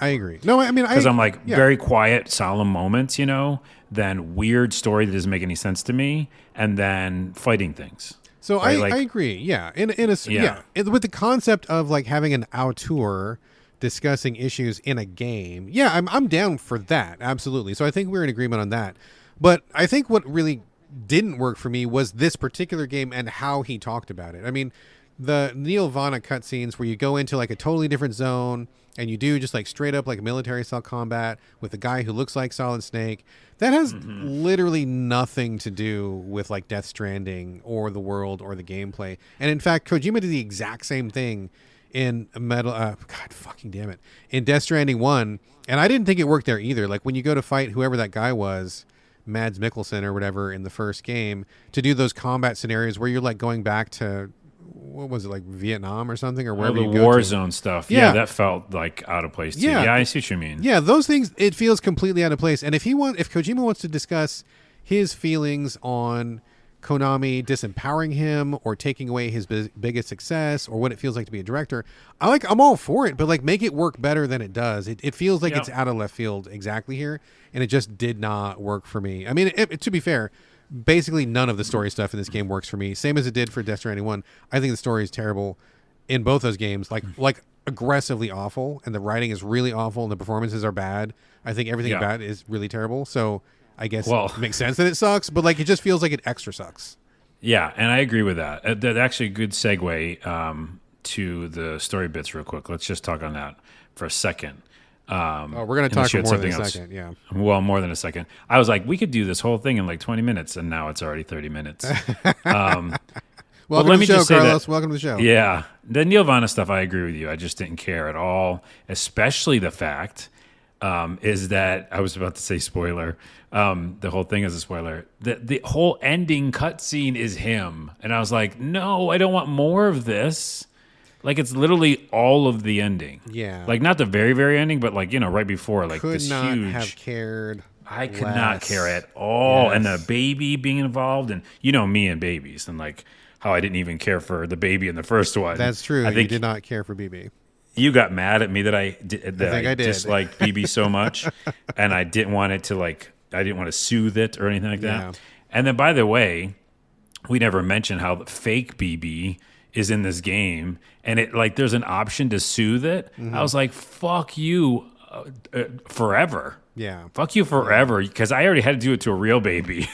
A: I agree. No, I mean,
B: because I'm like very quiet, solemn moments, then weird story that doesn't make any sense to me, and then fighting things.
A: So right? I agree. Yeah, with the concept of like having an auteur discussing issues in a game. Yeah, I'm down for that. Absolutely. So I think we're in agreement on that. But I think what really didn't work for me was this particular game and how he talked about it. I mean, the Neil Vana cutscenes where you go into like a totally different zone and you do just like straight up like military style combat with a guy who looks like Solid Snake, that has literally nothing to do with like Death Stranding or the world or the gameplay. And in fact, Kojima did the exact same thing in God fucking damn it, in Death Stranding 1, and I didn't think it worked there either. Like when you go to fight whoever that guy was, Mads Mikkelsen or whatever, in the first game, to do those combat scenarios where you're like going back to, what was it, like Vietnam or something, or wherever you go
B: war
A: to.
B: Zone stuff. Yeah, that felt like out of place too. Yeah, I see what you mean.
A: Yeah, those things, it feels completely out of place. And if Kojima wants to discuss his feelings on Konami disempowering him or taking away his biggest success or what it feels like to be a director, I'm all for it, but like make it work better than it does. It feels like it's out of left field exactly here, and it just did not work for me. I mean, to be fair, basically none of the story stuff in this game works for me. Same as it did for Death Stranding 1. I think the story is terrible in both those games, like aggressively awful, and the writing is really awful, and the performances are bad. I think everything about it is really terrible. So I guess it makes sense that it sucks, but like it just feels like it extra sucks.
B: Yeah, and I agree with that. That's actually a good segue to the story bits real quick. Let's just talk on that for a second.
A: We're going to talk for more than a second. Yeah.
B: Well, more than a second. I was like, we could do this whole thing in like 20 minutes, and now it's already 30 minutes.
A: Welcome to the show, Carlos. Welcome to the show.
B: Yeah. The Neil Vana stuff, I agree with you. I just didn't care at all, especially the fact is that I was about to say spoiler. The whole thing is a spoiler. The whole ending cutscene is him. And I was like, no, I don't want more of this. Like, it's literally all of the ending.
A: Yeah.
B: Like, not the very, very ending, but like, right before, like
A: could
B: this
A: not
B: huge.
A: have cared.
B: I could not care at all. Yes. And the baby being involved, and me and babies, and like how I didn't even care for the baby in the first one.
A: That's true. I think you did not care for BB.
B: You got mad at me that I disliked BB so much, and I didn't want it to I didn't want to soothe it or anything like that. Yeah. And then, by the way, we never mentioned how the fake BB is in this game, and it there's an option to soothe it. Mm-hmm. I was like, "Fuck you, forever."
A: Yeah,
B: fuck you forever, because I already had to do it to a real baby.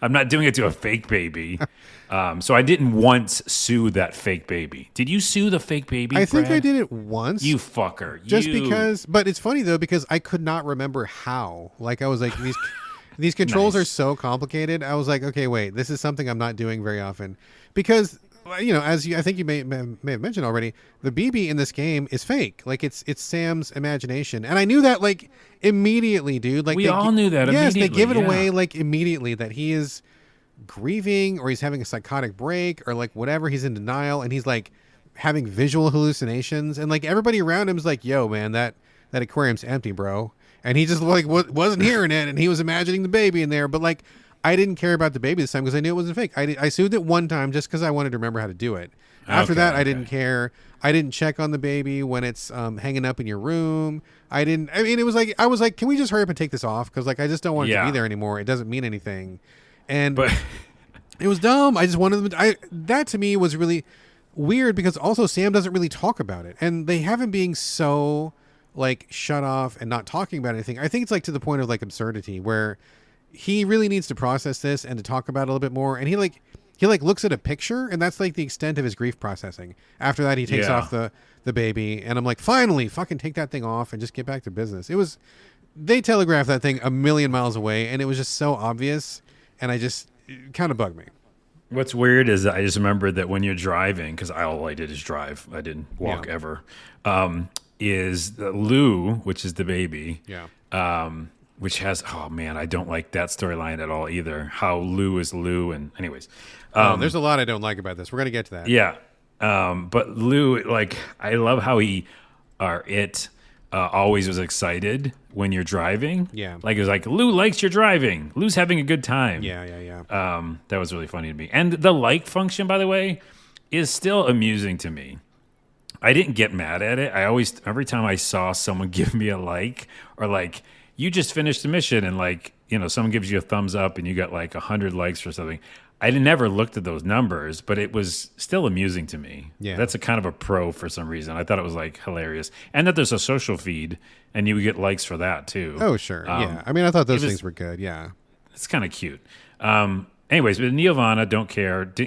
B: I'm not doing it to a fake baby. So I didn't once sue that fake baby. Did you sue the fake baby?
A: I think I did it once.
B: You fucker.
A: Because, but it's funny though, because I could not remember how. Like I was like, these controls are so complicated. I was like, okay, wait, this is something I'm not doing very often. Because, I think you may have mentioned already, the BB in this game is fake. Like it's Sam's imagination. And I knew that immediately, dude. Like
B: we all knew that immediately.
A: Yes, they give it away immediately that he is grieving or he's having a psychotic break or like whatever. He's in denial and he's like having visual hallucinations and like everybody around him is like, yo, man, that aquarium's empty, bro. And he just like wasn't hearing it and he was imagining the baby in there. But like, I didn't care about the baby this time because I knew it wasn't fake. I soothed it one time just because I wanted to remember how to do it. After that, I didn't care. I didn't check on the baby when it's hanging up in your room. I mean, it was like, I was like, can we just hurry up and take this off? Because like, I just don't want it to be there anymore. It doesn't mean anything. And it was dumb. I just wanted them that to me was really weird because also Sam doesn't really talk about it. And they have him being so like shut off and not talking about anything. I think it's like to the point of like absurdity where he really needs to process this and to talk about it a little bit more. And he looks at a picture and that's like the extent of his grief processing. After that, he takes off the baby and I'm like, finally fucking take that thing off and just get back to business. They telegraphed that thing a million miles away and it was just so obvious. And it kind of bugged me.
B: What's weird is I just remember that when you're driving, because all I did is drive. I didn't walk ever. Is Lou, which is the baby. Yeah. Which has, oh man, I don't like that storyline at all either. How Lou is Lou, and anyways,
A: there's a lot I don't like about this. We're gonna get to that.
B: Yeah, but Lou, like, I love how always was excited when you're driving.
A: Yeah,
B: like it was like Lou likes your driving. Lou's having a good time.
A: Yeah.
B: That was really funny to me. And the like function, by the way, is still amusing to me. I didn't get mad at it. Every time I saw someone give me a like or like. You just finished the mission and like, you know, someone gives you a thumbs up and you got like 100 likes or something. I never looked at those numbers, but it was still amusing to me. Yeah. That's a kind of a pro for some reason. I thought it was like hilarious. And that there's a social feed and you would get likes for that too.
A: Oh, sure. Yeah. I mean, I thought those things were good. Yeah.
B: It's kind of cute. Anyways, but Neovana didn't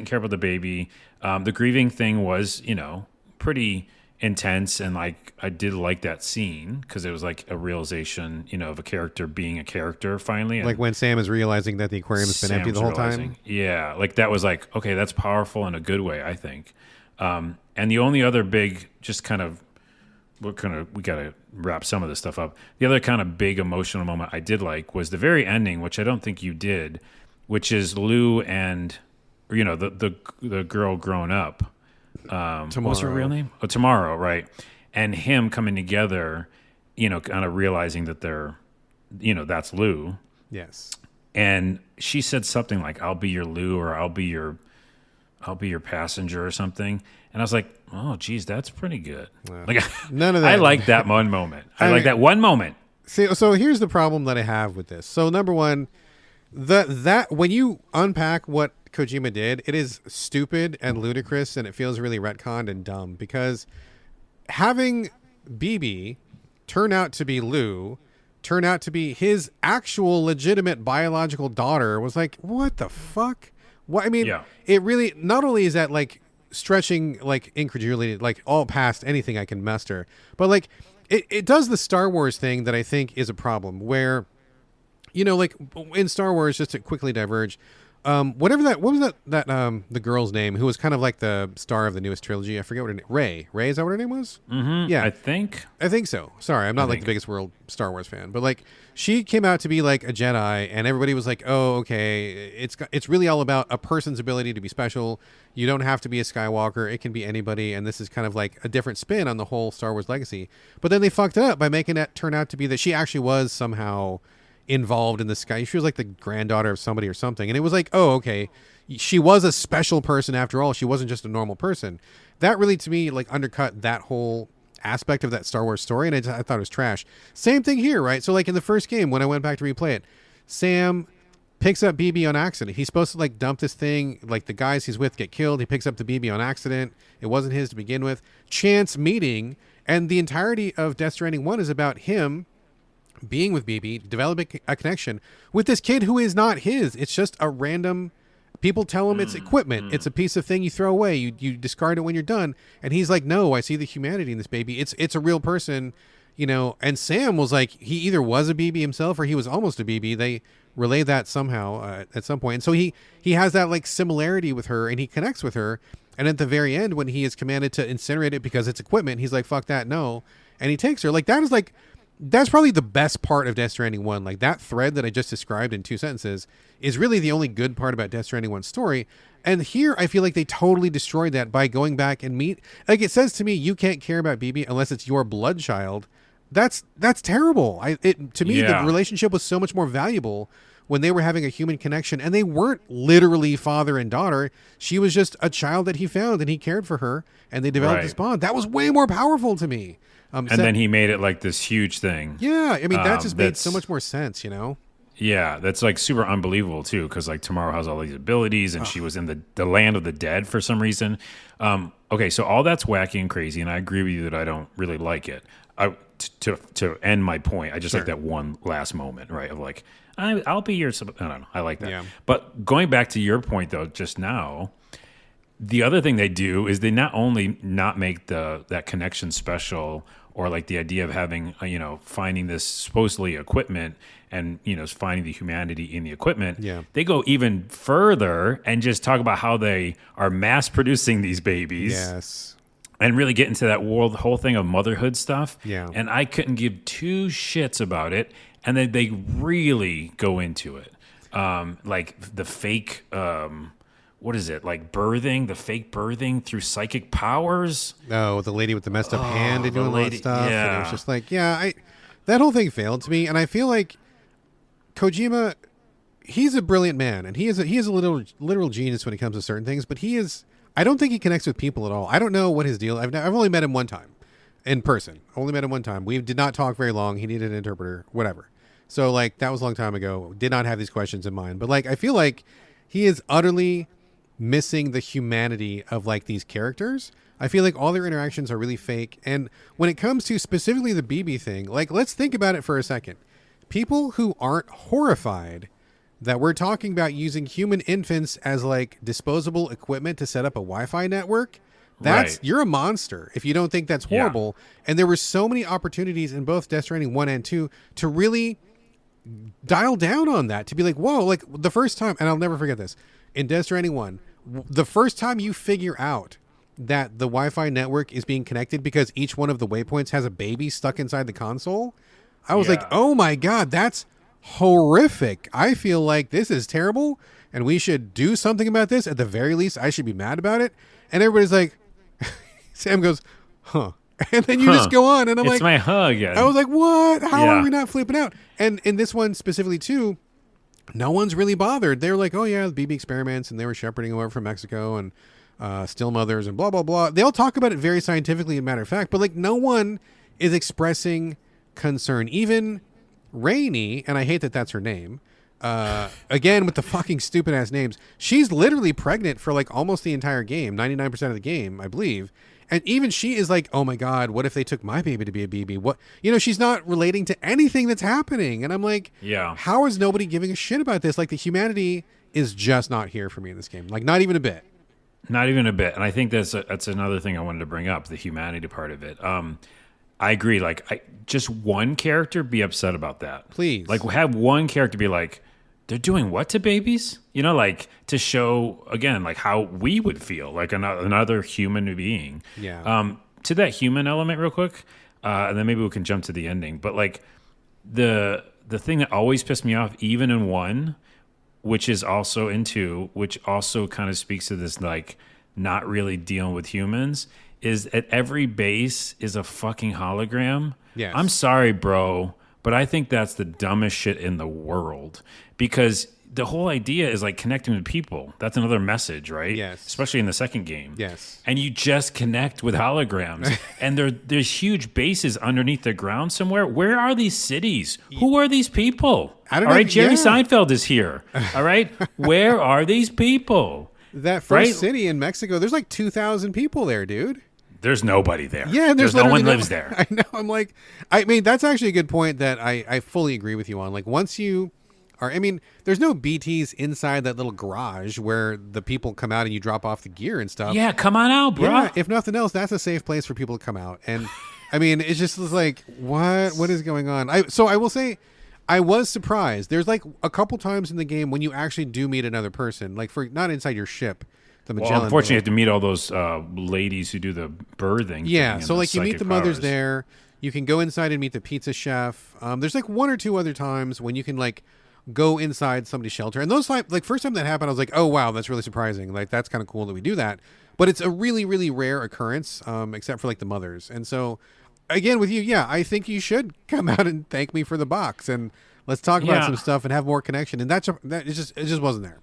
B: care about the baby. The grieving thing was, you know, pretty intense, and like I did like that scene because it was like a realization, you know, of a character being a character finally. And
A: like when Sam is realizing that the aquarium's been empty the whole time.
B: Yeah, like that was like, okay, that's powerful in a good way, I think. And the only other big, just kind of, we gotta wrap some of this stuff up. The other kind of big emotional moment I did like was the very ending, which I don't think you did, which is Lou and, you know, the girl grown up. What was her real name? Oh, Tomorrow, right? And him coming together, you know, kind of realizing that they're, you know, that's Lou.
A: Yes. And
B: she said something like, "I'll be your Lou," or "I'll be your passenger," or something. And I was like, "Oh, geez, that's pretty good." Like
A: none of that.
B: I like that one moment. I like that one moment.
A: See, so here's the problem that I have with this. So number one, that when you unpack what Kojima did, it is stupid and ludicrous and it feels really retconned and dumb because having BB turn out to be Lou, turn out to be his actual legitimate biological daughter was like, what the fuck? What? I mean, It really, not only is that like stretching like incredulity, like all past anything I can muster, but like it does the Star Wars thing that I think is a problem where, you know, like in Star Wars, just to quickly diverge, what was that the girl's name who was kind of like the star of the newest trilogy? I forget what her name. Ray, is that what her name was?
B: Mm-hmm. Yeah, I think so. Sorry, I'm not like the biggest world Star Wars fan, but like she came out to be like a Jedi, and everybody was like, "Oh, okay, it's really all about a person's ability to be special. You don't have to be a Skywalker; it can be anybody." And this is kind of like a different spin on the whole Star Wars legacy. But then they fucked it up by making it turn out to be that she actually was somehow involved in the sky. She was like the granddaughter of somebody or something. And it was like, oh, okay. She was a special person after all. She wasn't just a normal person. That really, to me, like undercut that whole aspect of that Star Wars story. And I thought it was trash. Same thing here, right? So like in the first game, when I went back to replay it, Sam picks up BB on accident. He's supposed to like dump this thing. Like the guys he's with get killed. He picks up the BB on accident. It wasn't his to begin with. Chance meeting. And the entirety of Death Stranding 1 is about him being with BB, developing a connection with this kid who is not his. It's just a random, people tell him it's equipment. It's a piece of thing you throw away. You discard it when you're done. And he's like, no, I see the humanity in this baby. It's a real person, you know. And Sam was like, he either was a BB himself or he was almost a BB. They relay that somehow at some point. And so he has that like similarity with her and he connects with her. And at the very end, when he is commanded to incinerate it because it's equipment, he's like, fuck that, no. And he takes her. Like that is like
A: that's probably the best part of Death Stranding 1. Like, that thread that I just described in 2 sentences is really the only good part about Death Stranding 1's story. And here, I feel like they totally destroyed that by going back and like, it says to me, you can't care about BB unless it's your blood child. That's terrible. To me, the relationship was so much more valuable when they were having a human connection, and they weren't literally father and daughter. She was just a child that he found, and he cared for her, and they developed this bond. That was way more powerful to me.
B: And then he made it like this huge thing.
A: Yeah, I mean, that just made so much more sense, you know?
B: Yeah, that's like super unbelievable too, because like Tomorrow has all these abilities, and she was in the land of the dead for some reason. Okay, so all that's wacky and crazy, and I agree with you that I don't really like it. To end my point, I just like that one last moment, right? Of like, I'll be your. I don't know. I like that. Yeah. But going back to your point though, just now, the other thing they do is they not only not make that connection special, or like the idea of having finding this supposedly equipment and finding the humanity in the equipment.
A: Yeah.
B: They go even further and just talk about how they are mass producing these babies.
A: Yes.
B: And really get into that whole thing of motherhood stuff.
A: Yeah.
B: And I couldn't give two shits about it. And then they really go into it. Like the fake, what is it? Like the fake birthing through psychic powers.
A: Oh, the lady with the messed up hand and doing all that stuff.
B: Yeah.
A: And it was just like, that whole thing failed to me. And I feel like Kojima, he's a brilliant man. And he is a literal genius when it comes to certain things. But I don't think he connects with people at all. I don't know what his deal. I've only met him one time in person. Only met him one time. We did not talk very long. He needed an interpreter, whatever. So like that was a long time ago. Did not have these questions in mind. But like I feel like he is utterly missing the humanity of like these characters. I feel like all their interactions are really fake. And when it comes to specifically the BB thing, like let's think about it for a second. People who aren't horrified that we're talking about using human infants as like disposable equipment to set up a Wi-Fi network, you're a monster if you don't think that's horrible. Yeah. And there were so many opportunities in both Death Stranding 1 and 2 to really dial down on that, to be like, whoa, like the first time, and I'll never forget this, in Death Stranding 1, the first time you figure out that the Wi-Fi network is being connected because each one of the waypoints has a baby stuck inside the console, I was like, oh my God, that's horrific. I feel like this is terrible and we should do something about this. At the very least, I should be mad about it. And everybody's like, Sam goes, huh. And then you just go on. And I'm like,
B: it's my hug.
A: I was like, what? How are we not flipping out? And in this one specifically too, no one's really bothered. They're like, oh yeah, the BB experiments, and they were shepherding over from Mexico and still mothers and blah, blah, blah. They'll talk about it very scientifically, as a matter of fact, but like no one is expressing concern. Even Rainey, and I hate that that's her name, again with the fucking stupid ass names, she's literally pregnant for like almost the entire game, 99% of the game, I believe. And even she is like, oh my God, what if they took my baby to be a BB? What, she's not relating to anything that's happening. And I'm like, how is nobody giving a shit about this? Like the humanity is just not here for me in this game. Like not even a bit.
B: Not even a bit. And I think that's another thing I wanted to bring up, the humanity part of it. I agree. Like, just one character be upset about that.
A: Please.
B: Like, have one character be like, they're doing what to babies? Like, to show, again, like, how we would feel, like another human being.
A: Yeah.
B: To that human element real quick, and then maybe we can jump to the ending. But, like, the thing that always pissed me off, even in 1, which is also in 2, which also kind of speaks to this, like, not really dealing with humans, is at every base is a fucking hologram.
A: Yes.
B: I'm sorry, bro, but I think that's the dumbest shit in the world, because the whole idea is like connecting with people. That's another message, right?
A: Yes.
B: Especially in the second game.
A: Yes.
B: And you just connect with holograms. And there's huge bases underneath the ground somewhere. Where are these cities? Who are these people?
A: I don't
B: know. All right,
A: know.
B: Jerry Seinfeld is here. All right? Where are these people?
A: That first city in Mexico, there's like 2,000 people there, dude.
B: There's nobody there.
A: Yeah, there's
B: no one lives there.
A: I know. I'm like, I mean, that's actually a good point that I fully agree with you on. Like, once you are, I mean, there's no BTs inside that little garage where the people come out and you drop off the gear and stuff.
B: Yeah, come on out, bro.
A: Yeah, if nothing else, that's a safe place for people to come out. And I mean, it's just like, what is going on? So I will say, I was surprised. There's like a couple times in the game when you actually do meet another person, like for not inside your ship.
B: Well, unfortunately, you have to meet all those ladies who do the birthing.
A: Yeah, so like you meet the mothers there. You can go inside and meet the pizza chef. There's like one or two other times when you can like go inside somebody's shelter. And those like first time that happened, I was like, oh wow, that's really surprising. Like that's kind of cool that we do that. But it's a really, really rare occurrence, except for like the mothers. And so again with you, yeah, I think you should come out and thank me for the box and let's talk about some stuff and have more connection. And that it just wasn't there.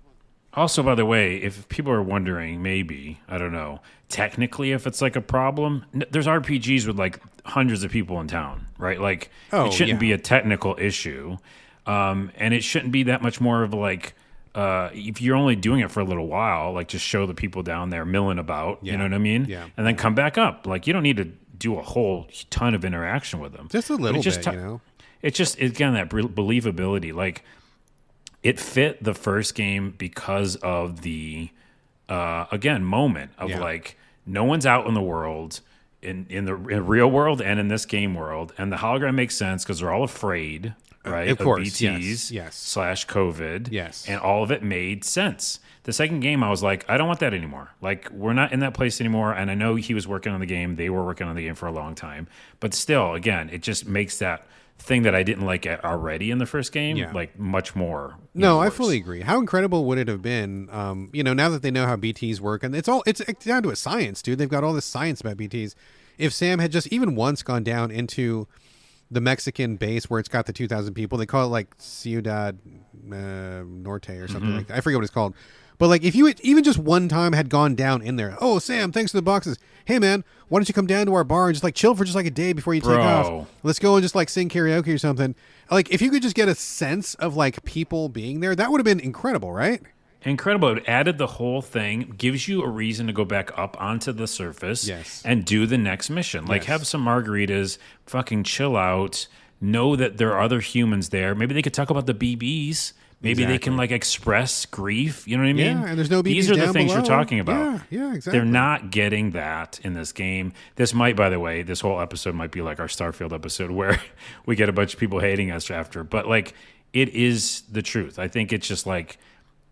B: Also, by the way, if people are wondering, maybe, I don't know, technically if it's like a problem, there's RPGs with like hundreds of people in town, right? Like it shouldn't be a technical issue. And it shouldn't be that much more of like, if you're only doing it for a little while, like just show the people down there milling about, you know what I mean?
A: Yeah.
B: And then come back up. Like you don't need to do a whole ton of interaction with them.
A: Just a little bit, you know?
B: It's just, again, that believability. Like, it fit the first game because of the, again, moment of like, no one's out in the world, in the real world and in this game world. And the hologram makes sense because they're all afraid, right?
A: Of course,
B: BTs
A: yes.
B: / COVID.
A: Yes.
B: And all of it made sense. The second game, I was like, I don't want that anymore. Like, we're not in that place anymore. And I know he was working on the game. They were working on the game for a long time. But still, again, it just makes that thing that I didn't like already in the first game, like much more.
A: No, I fully agree. How incredible would it have been, now that they know how BTs work, and it's down to a science, dude. They've got all this science about BTs. If Sam had just even once gone down into the Mexican base where it's got the 2,000 people, they call it like Ciudad Norte or something like that. I forget what it's called. But like if you even just one time had gone down in there, oh Sam, thanks for the boxes. Hey man, why don't you come down to our bar and just like chill for just like a day before you take off? Let's go and just like sing karaoke or something. Like if you could just get a sense of like people being there, that would have been incredible, right?
B: Incredible. It added the whole thing, gives you a reason to go back up onto the surface and do the next mission. Like have some margaritas, fucking chill out, know that there are other humans there. Maybe they could talk about the BBs. Maybe they can like express grief. You know what I mean?
A: Yeah, and there's no BBs.
B: These are the things
A: below.
B: you're talking about.
A: Yeah, exactly.
B: They're not getting that in this game. This might, by the way, this whole episode might be like our Starfield episode where we get a bunch of people hating us after. But like, it is the truth. I think it's just like,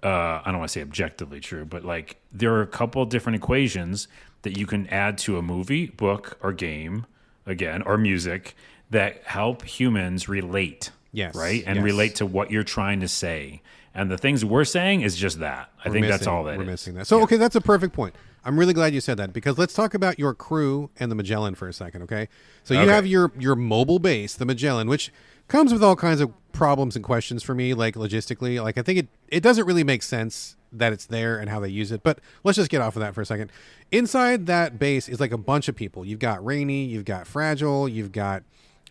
B: I don't want to say objectively true, but like there are a couple of different equations that you can add to a movie, book, or game, again, or music that help humans relate.
A: Yes.
B: Right? And relate to what you're trying to say. And the things we're saying is just that. I think that's all that is.
A: We're missing that. So, okay, that's a perfect point. I'm really glad you said that because let's talk about your crew and the Magellan for a second, okay? So you have your mobile base, the Magellan, which comes with all kinds of problems and questions for me, like logistically. Like I think it doesn't really make sense that it's there and how they use it. But let's just get off of that for a second. Inside that base is like a bunch of people. You've got Rainy, you've got Fragile, you've got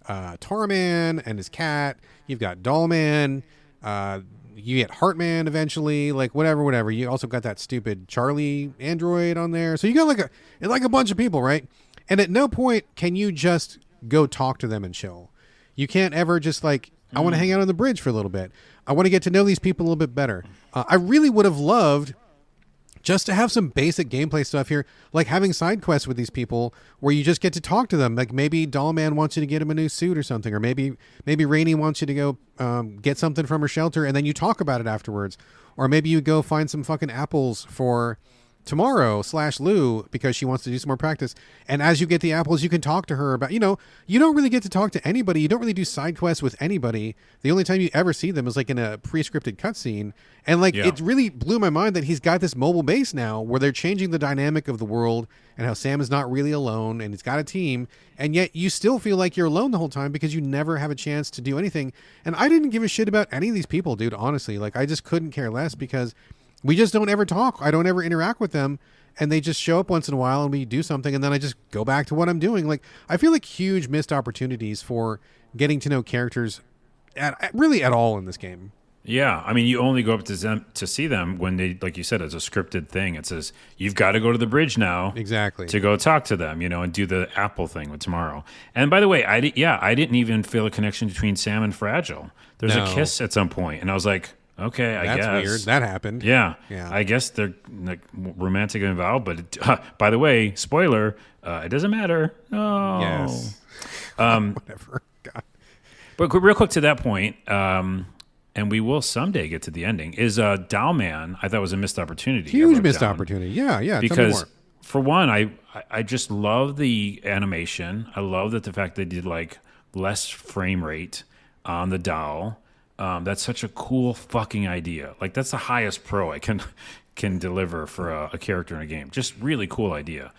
A: Tarman and his cat, you've got Dollman, you get Heartman eventually, like whatever. You also got that stupid Charlie android on there. So you got like a bunch of people, right? And at no point can you just go talk to them and chill. You can't ever just like, I want to hang out on the bridge for a little bit. I want to get to know these people a little bit better. I really would have loved just to have some basic gameplay stuff here, like having side quests with these people where you just get to talk to them. Like maybe Dollman wants you to get him a new suit or something, or maybe Rainy wants you to go get something from her shelter and then you talk about it afterwards. Or maybe you go find some fucking apples for Tomorrow / Lou because she wants to do some more practice. And as you get the apples, you can talk to her about, you don't really get to talk to anybody. You don't really do side quests with anybody. The only time you ever see them is like in a pre-scripted cutscene. And like, it really blew my mind that he's got this mobile base now where they're changing the dynamic of the world and how Sam is not really alone and he's got a team. And yet you still feel like you're alone the whole time because you never have a chance to do anything. And I didn't give a shit about any of these people, dude, honestly. Like I just couldn't care less because we just don't ever talk. I don't ever interact with them. And they just show up once in a while and we do something. And then I just go back to what I'm doing. Like, I feel like huge missed opportunities for getting to know characters really at all in this game.
B: Yeah. I mean, you only go up to them to see them when they, like you said, it's a scripted thing. It says, you've got to go to the bridge now.
A: Exactly.
B: To go talk to them, and do the Apple thing with Tomorrow. And by the way, I didn't even feel a connection between Sam and Fragile. There's a kiss at some point. And I was like, okay, I guess.
A: That's weird. That happened.
B: Yeah. I guess they're like romantic and involved, but by the way, spoiler, it doesn't matter. Oh.
A: Yes.
B: Whatever. God. But real quick to that point, and we will someday get to the ending, is Dowman, I thought was a missed opportunity.
A: Huge missed opportunity. Yeah.
B: Because for one, I just love the animation. I love that the fact they did like less frame rate on the doll. That's such a cool fucking idea. Like that's the highest pro I can deliver for a character in a game. Just really cool idea.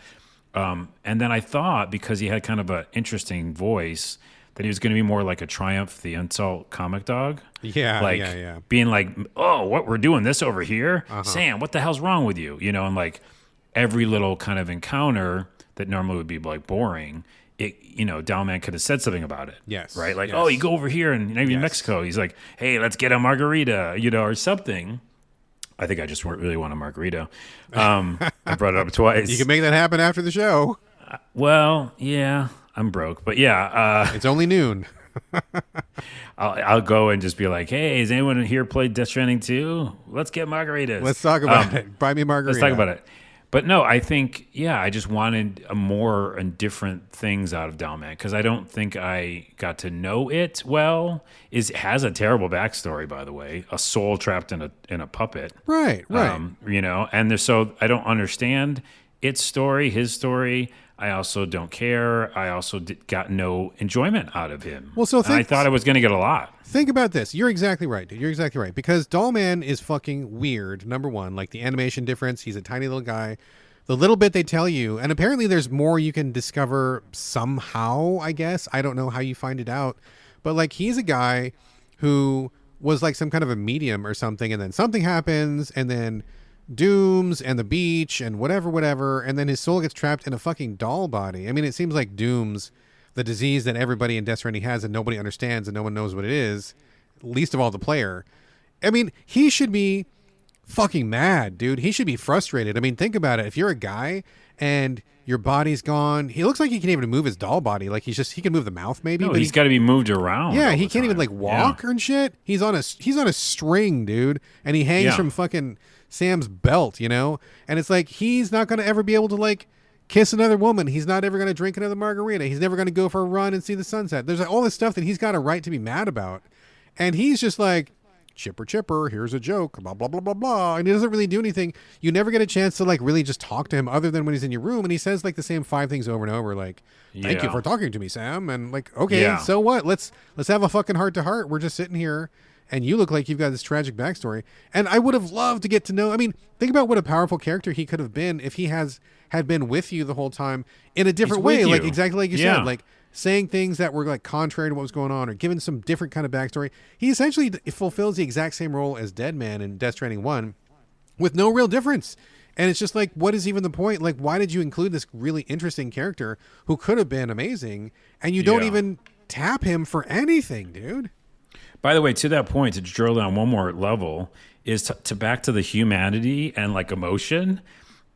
B: And then I thought because he had kind of an interesting voice that he was going to be more like a Triumph the Insult comic dog.
A: Yeah,
B: like being like, oh, what we're doing this over here, Sam? What the hell's wrong with you? You know, and like every little kind of encounter that normally would be like boring. Dollman could have said something about it.
A: Yes.
B: Right? Like,
A: yes.
B: oh, you go over here and maybe in Mexico. He's like, hey, let's get a margarita, or something. I think I just really want a margarita. I brought it up twice.
A: You can make that happen after the show.
B: Well, yeah, I'm broke. But yeah.
A: It's only noon.
B: I'll go and just be like, hey, has anyone here played Death Stranding 2? Let's get margaritas.
A: Let's talk about it. Buy me a margarita.
B: Let's talk about it. But no, I think, I just wanted more and different things out of Dalman because I don't think I got to know it well. It has a terrible backstory, by the way, a soul trapped in a puppet.
A: Right.
B: And so I don't understand its story, his story. I also don't care. I also got no enjoyment out of him.
A: Well, so
B: I thought I was going to get a lot.
A: Think about this. You're exactly right, dude. You're exactly right. Because Dollman is fucking weird, number one. Like the animation difference, he's a tiny little guy. The little bit they tell you, and apparently there's more you can discover somehow, I guess. I don't know how you find it out. But like he's a guy who was like some kind of a medium or something, and then something happens, and then Dooms and the beach and whatever, and then his soul gets trapped in a fucking doll body. I mean, it seems like Dooms, the disease that everybody in Death Stranding has and nobody understands and no one knows what it is, least of all the player. I mean, he should be fucking mad, dude. He should be frustrated. I mean, think about it. If you're a guy and your body's gone, he looks like he can't even move his doll body. Like he can move the mouth maybe.
B: No,
A: but
B: he's got to be moved around.
A: Yeah, he can't even like walk and shit. He's on a string, dude, and he hangs from fucking Sam's belt, and it's like he's not going to ever be able to like kiss another woman. He's not ever going to drink another margarita. He's never going to go for a run and see the sunset. There's like, all this stuff that he's got a right to be mad about, and he's just like chipper, here's a joke, blah blah blah blah blah, and he doesn't really do anything. You never get a chance to like really just talk to him other than when he's in your room, and he says like the same 5 things over and over, like thank you for talking to me, Sam, and like okay, so what? Let's have a fucking heart to heart. We're just sitting here. And you look like you've got this tragic backstory. And I would have loved to get to know. I mean, think about what a powerful character he could have been if he had been with you the whole time in a different way. Like exactly like you said, like saying things that were like contrary to what was going on or giving some different kind of backstory. He essentially fulfills the exact same role as Deadman in Death Stranding 1 with no real difference. And it's just like, what is even the point? Like, why did you include this really interesting character who could have been amazing and you don't even tap him for anything, dude?
B: By the way, to that point, to drill down one more level, is to back to the humanity and like emotion.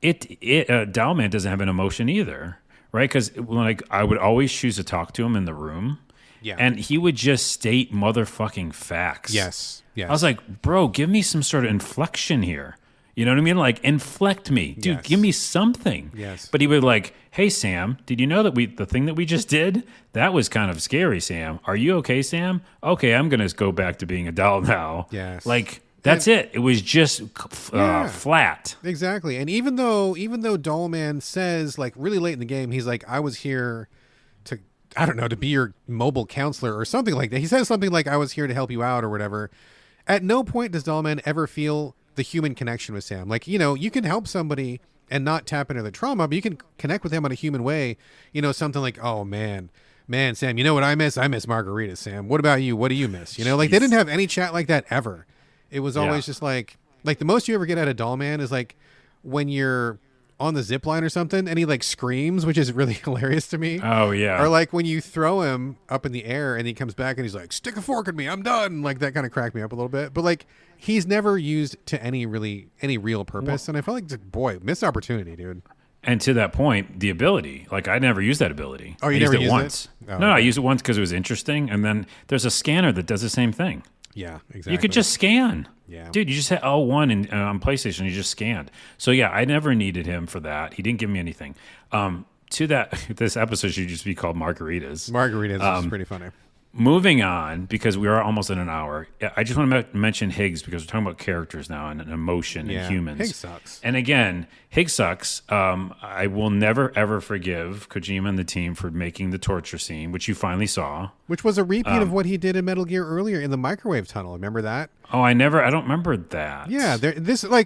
B: Dalman doesn't have an emotion either, right? Because like I would always choose to talk to him in the room, and he would just state motherfucking facts.
A: Yes.
B: I was like, bro, give me some sort of inflection here. You know what I mean? Like, inflect me. Dude, give me something.
A: Yes.
B: But he would like, hey, Sam, did you know that the thing that we just did, that was kind of scary, Sam. Are you okay, Sam? Okay, I'm going to go back to being a doll now.
A: Yes.
B: Like, that's it. It was just flat.
A: Exactly. And even though Dollman says, like, really late in the game, he's like, I was here to, I don't know, to be your mobile counselor or something like that. He says something like, I was here to help you out or whatever. At no point does Dollman ever feel the human connection with Sam. Like, you can help somebody and not tap into their trauma, but you can connect with them in a human way. Something like, oh man, Sam, you know what I miss? I miss margaritas, Sam. What about you? What do you miss? Like they didn't have any chat like that ever. It was always just like the most you ever get out of Dollman is like when you're on the zip line or something and he like screams, which is really hilarious to me.
B: Oh yeah.
A: Or like when you throw him up in the air and he comes back and he's like, stick a fork in me, I'm done. Like that kind of cracked me up a little bit. But like he's never used to any real purpose. And I felt like, boy, missed opportunity, dude.
B: And to that point, the ability, like I never used that ability.
A: Oh, you never used it
B: once?
A: Oh,
B: no, I used it once because it was interesting. And then there's a scanner that does the same thing.
A: Yeah, exactly.
B: You could just scan.
A: Yeah.
B: Dude, you just hit L1 on PlayStation, you just scanned. So yeah, I never needed him for that. He didn't give me anything. To that, this episode should just be called Margaritas.
A: Margaritas is pretty funny.
B: moving on, because we are almost in an hour. I just want to mention Higgs because we're talking about characters now and emotion and humans.
A: Higgs sucks.
B: And again, Higgs sucks. I will never ever forgive Kojima and the team for making the torture scene, which you finally saw.
A: Which was a repeat of what he did in Metal Gear earlier in the microwave tunnel. Remember that?
B: Oh, I don't remember that.
A: Yeah,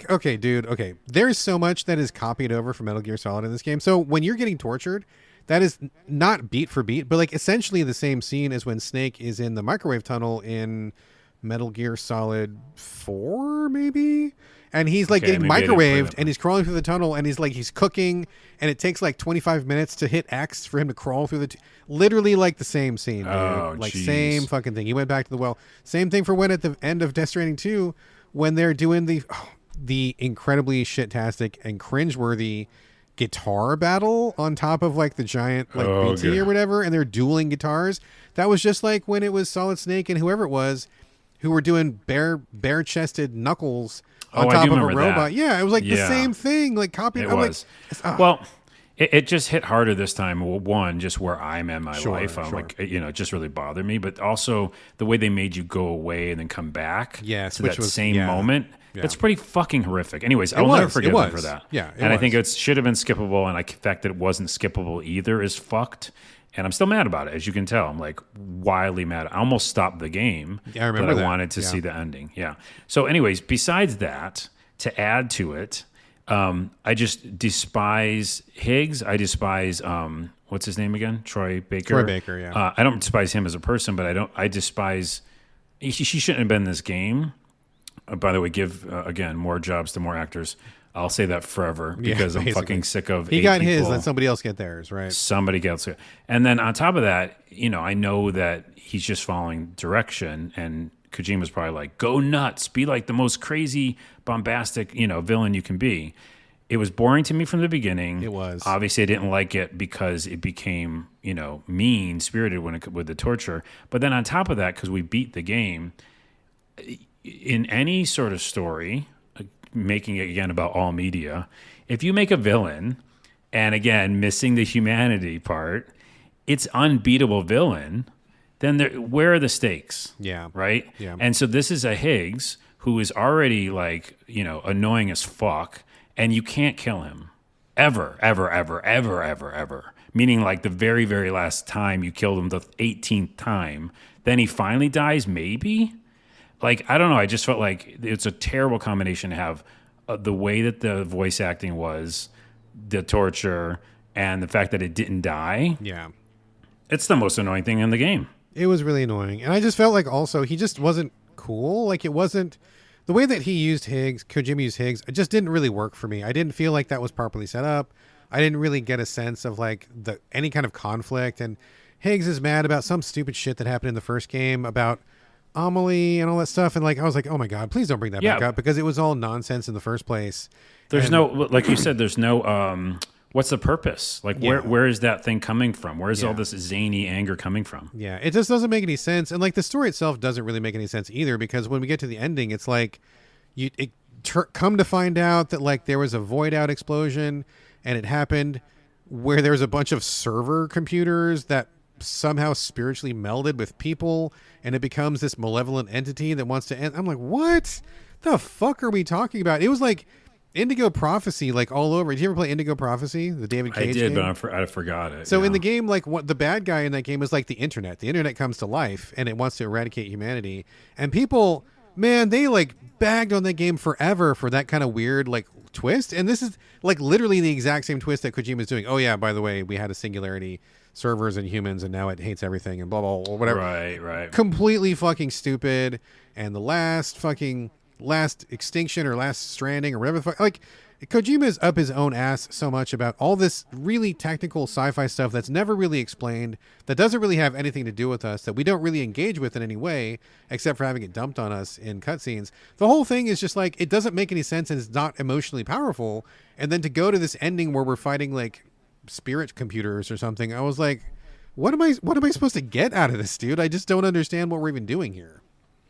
A: okay, dude. Okay, there's so much that is copied over from Metal Gear Solid in this game. So when you're getting tortured, that is not beat for beat, but like essentially the same scene as when Snake is in the microwave tunnel in Metal Gear Solid 4, maybe? And he's like getting microwaved and he's crawling through the tunnel and he's cooking and it takes like 25 minutes to hit X for him to crawl through literally like the same scene, dude.
B: Oh,
A: like
B: geez.
A: Same fucking thing. He went back to the well. Same thing for when at the end of Death Stranding 2 when they're doing the incredibly shit-tastic and cringeworthy guitar battle on top of like the giant BT or whatever, and they're dueling guitars. That was just like when it was Solid Snake and whoever it was who were doing bare-chested Knuckles on top of a robot.
B: That.
A: Yeah, it was like the same thing, like copied.
B: It was. Well, it just hit harder this time. Well, one, just where I'm in my life. I'm like, it just really bothered me. But also the way they made you go away and then come back to that same moment. Yeah. That's pretty fucking horrific. Anyways, I'll never forgive them for that.
A: Yeah,
B: I think it should have been skippable, and the fact that it wasn't skippable either is fucked. And I'm still mad about it, as you can tell. I'm like wildly mad. I almost stopped the game,
A: I remember
B: but I wanted to see the ending. Yeah. So, anyways, besides that, to add to it, I just despise Higgs. I despise what's his name again? Troy Baker.
A: Troy Baker. Yeah.
B: I don't despise him as a person, but I despise. He shouldn't have been in this game. By the way, give again more jobs to more actors. I'll say that forever because I'm fucking sick of.
A: He got his, let somebody else get theirs, right?
B: Somebody gets it, and then on top of that, I know that he's just following direction, and Kojima's probably like, "Go nuts, be like the most crazy, bombastic, villain you can be." It was boring to me from the beginning.
A: It was.
B: Obviously, I didn't like it because it became, mean spirited with the torture. But then on top of that, because we beat the game. In any sort of story, making it again about all media, if you make a villain, and again, missing the humanity part, it's unbeatable villain, then where are the stakes?
A: Yeah.
B: Right?
A: Yeah.
B: And so this is a Higgs who is already like, annoying as fuck, and you can't kill him. Ever, ever, ever, ever, ever, ever. Meaning like the very, very last time you killed him, the 18th time, then he finally dies, maybe? Like, I don't know. I just felt like it's a terrible combination to have the way that the voice acting was, the torture, and the fact that it didn't die.
A: Yeah.
B: It's the most annoying thing in the game.
A: It was really annoying. And I just felt like also he just wasn't cool. Like it wasn't the way that he used Higgs, Kojima used Higgs, it just didn't really work for me. I didn't feel like that was properly set up. I didn't really get a sense of like any kind of conflict. And Higgs is mad about some stupid shit that happened in the first game about Amelie and all that stuff, and like I was like, oh my god, please don't bring that back up because it was all nonsense in the first place.
B: There's like you said, there's no what's the purpose? Like where is that thing coming from? Where is all this zany anger coming from?
A: Yeah, it just doesn't make any sense, and like the story itself doesn't really make any sense either, because when we get to the ending, it's like come to find out that like there was a void out explosion, and it happened where there was a bunch of server computers that somehow spiritually melded with people, and it becomes this malevolent entity that wants to end. I'm like, what the fuck are we talking about? It was like Indigo Prophecy, like all over. Did you ever play Indigo Prophecy, the David Cage game?
B: But I forgot it.
A: So in the game, like what the bad guy in that game is like the internet. The internet comes to life and it wants to eradicate humanity. And people, man, they like bagged on that game forever for that kind of weird like twist. And this is like literally the exact same twist that Kojima's doing. Oh yeah, by the way, we had a singularity. Servers and humans, and now it hates everything and blah blah blah whatever.
B: Right.
A: Completely fucking stupid. And the last extinction or last stranding or whatever the fuck, like Kojima is up his own ass so much about all this really technical sci-fi stuff that's never really explained, that doesn't really have anything to do with us, that we don't really engage with in any way except for having it dumped on us in cutscenes. The whole thing is just like it doesn't make any sense and it's not emotionally powerful. And then to go to this ending where we're fighting like spirit computers or something, I was like, what am I supposed to get out of this, dude? I just don't understand what we're even doing here.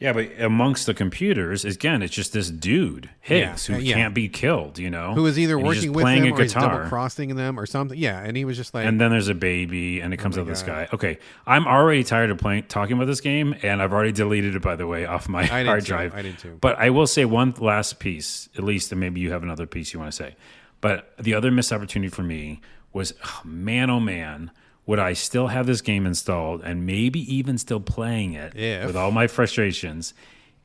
B: Yeah, but amongst the computers, again, it's just this dude, Higgs, who
A: Yeah.
B: can't be killed, you know?
A: Who is either
B: And he's
A: working
B: just
A: with
B: playing
A: them
B: a
A: or he's
B: guitar.
A: double-crossing them or something. Yeah, and he was just like...
B: And then there's a baby, and it comes out of the
A: God.
B: sky. Okay, I'm already tired of talking about this game, and I've already deleted it, by the way, off my hard drive.
A: I did too.
B: But I will say one last piece, at least, and maybe you have another piece you want to say. But the other missed opportunity for me was, oh man, would I still have this game installed and maybe even still playing it with all my frustrations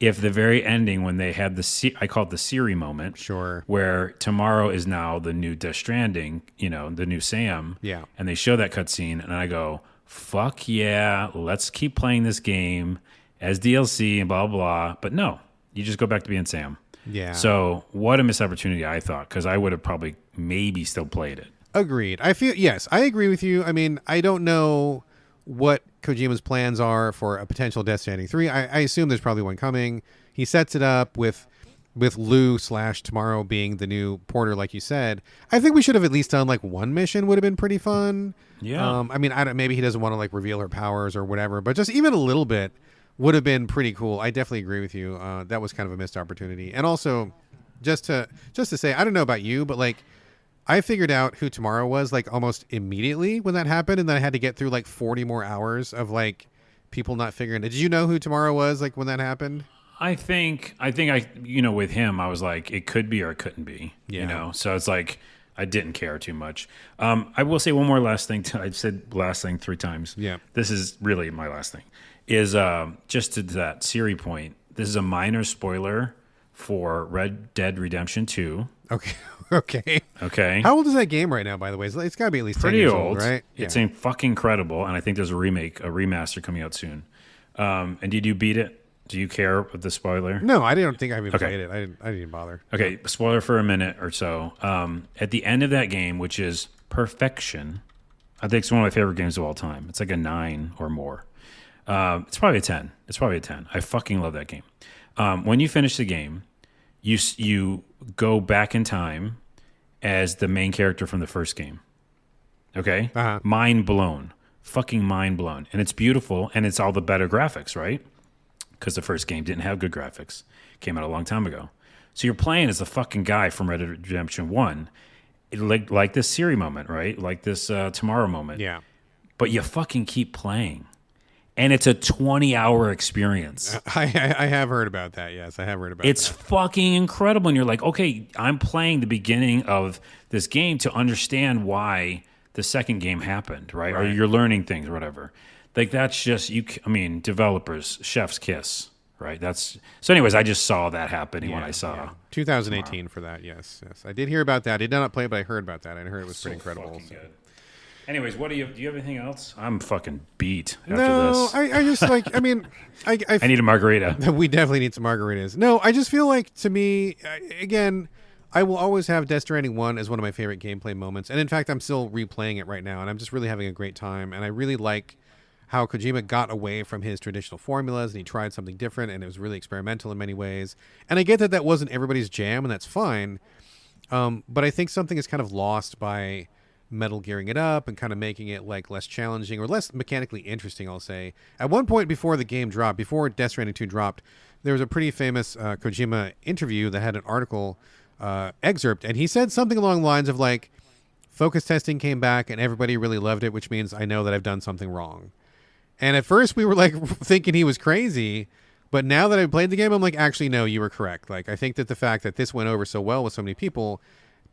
B: if the very ending when they had I call it the Siri moment,
A: Sure,
B: where tomorrow is now the new Death Stranding, you know, the new Sam, and they show that cutscene, and I go, fuck yeah, let's keep playing this game as DLC and blah, blah, blah. But no, you just go back to being Sam.
A: Yeah.
B: So what a missed opportunity, I thought, because I would have probably maybe still played it.
A: Agreed. Yes, I agree with you. I mean, I don't know what Kojima's plans are for a potential Death Stranding 3. I assume there's probably one coming. He sets it up with Lou/Tomorrow being the new porter, like you said. I think we should have at least done like one mission. Would have been pretty fun.
B: Yeah.
A: I mean, maybe he doesn't want to like reveal her powers or whatever, but just even a little bit would have been pretty cool. I definitely agree with you. That was kind of a missed opportunity. And also, just to say, I don't know about you, but like, I figured out who Tomorrow was like almost immediately when that happened, and then I had to get through like 40 more hours of like people not figuring it. Did you know who Tomorrow was like when that happened?
B: I think you know, with him, I was like, it could be or it couldn't be.
A: Yeah.
B: You know, so it's like I didn't care too much. I will say one more last thing. I've said last thing 3 times.
A: Yeah.
B: This is really my last thing. Is just to that Siri point. This is a minor spoiler for Red Dead Redemption 2.
A: Okay. Okay. How old is that game right now, by the way? It's got to be at least 10
B: pretty
A: years
B: old,
A: right?
B: It's fucking incredible, and I think there's a remaster coming out soon. And did you beat it? Do you care with the spoiler?
A: No, I don't think I even played it. I didn't even bother.
B: Okay, spoiler for a minute or so. At the end of that game, which is perfection, I think it's one of my favorite games of all time. It's like a 9 or more. It's probably a 10. I fucking love that game. When you finish the game, you go back in time as the main character from the first game. Okay?
A: Uh-huh.
B: Mind blown. Fucking mind blown. And it's beautiful, and it's all the better graphics, right? Because the first game didn't have good graphics. Came out a long time ago. So you're playing as the fucking guy from Red Dead Redemption 1. Like this Siri moment, right? Like this Tomorrow moment.
A: Yeah.
B: But you fucking keep playing. And it's a 20-hour experience.
A: I have heard about that. Yes, I have heard about it.
B: It's fucking incredible. And you're like, okay, I'm playing the beginning of this game to understand why the second game happened, right? Or you're learning things or whatever. Like, that's just, developers, chef's kiss, right? So anyways, I just saw that happening when I saw
A: 2018
B: Tomorrow.
A: for that, yes. I did hear about that. I did not play it, but I heard about that. I heard it was pretty incredible.
B: So. Good. Anyways, do you have anything else? I'm fucking beat after
A: No,
B: this.
A: I just like, I mean, I
B: need a margarita.
A: We definitely need some margaritas. No, I just feel like, to me, again, I will always have Death Stranding 1 as one of my favorite gameplay moments. And in fact, I'm still replaying it right now, and I'm just really having a great time. And I really like how Kojima got away from his traditional formulas, and he tried something different, and it was really experimental in many ways. And I get that wasn't everybody's jam, and that's fine. But I think something is kind of lost by Metal Gearing it up and kind of making it like less challenging or less mechanically interesting, I'll say. At one point before the game dropped, before Death Stranding 2 dropped, there was a pretty famous Kojima interview that had an article excerpt, and he said something along the lines of like, focus testing came back and everybody really loved it, which means I know that I've done something wrong. And at first we were like thinking he was crazy, but now that I've played the game, I'm like, actually, no, you were correct. Like, I think that the fact that this went over so well with so many people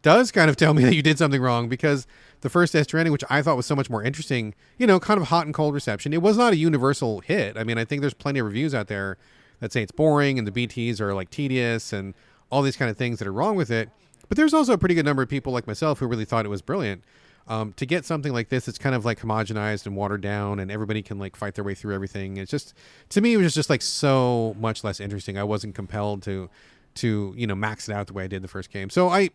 A: does kind of tell me that you did something wrong, because the first Death Stranding, which I thought was so much more interesting, kind of hot and cold reception. It was not a universal hit. I mean, I think there's plenty of reviews out there that say it's boring and the BTs are like tedious and all these kind of things that are wrong with it. But there's also a pretty good number of people like myself who really thought it was brilliant. To get something like this, it's kind of like homogenized and watered down, and everybody can like fight their way through everything. It's just, to me, it was just like so much less interesting. I wasn't compelled to max it out the way I did the first game. So I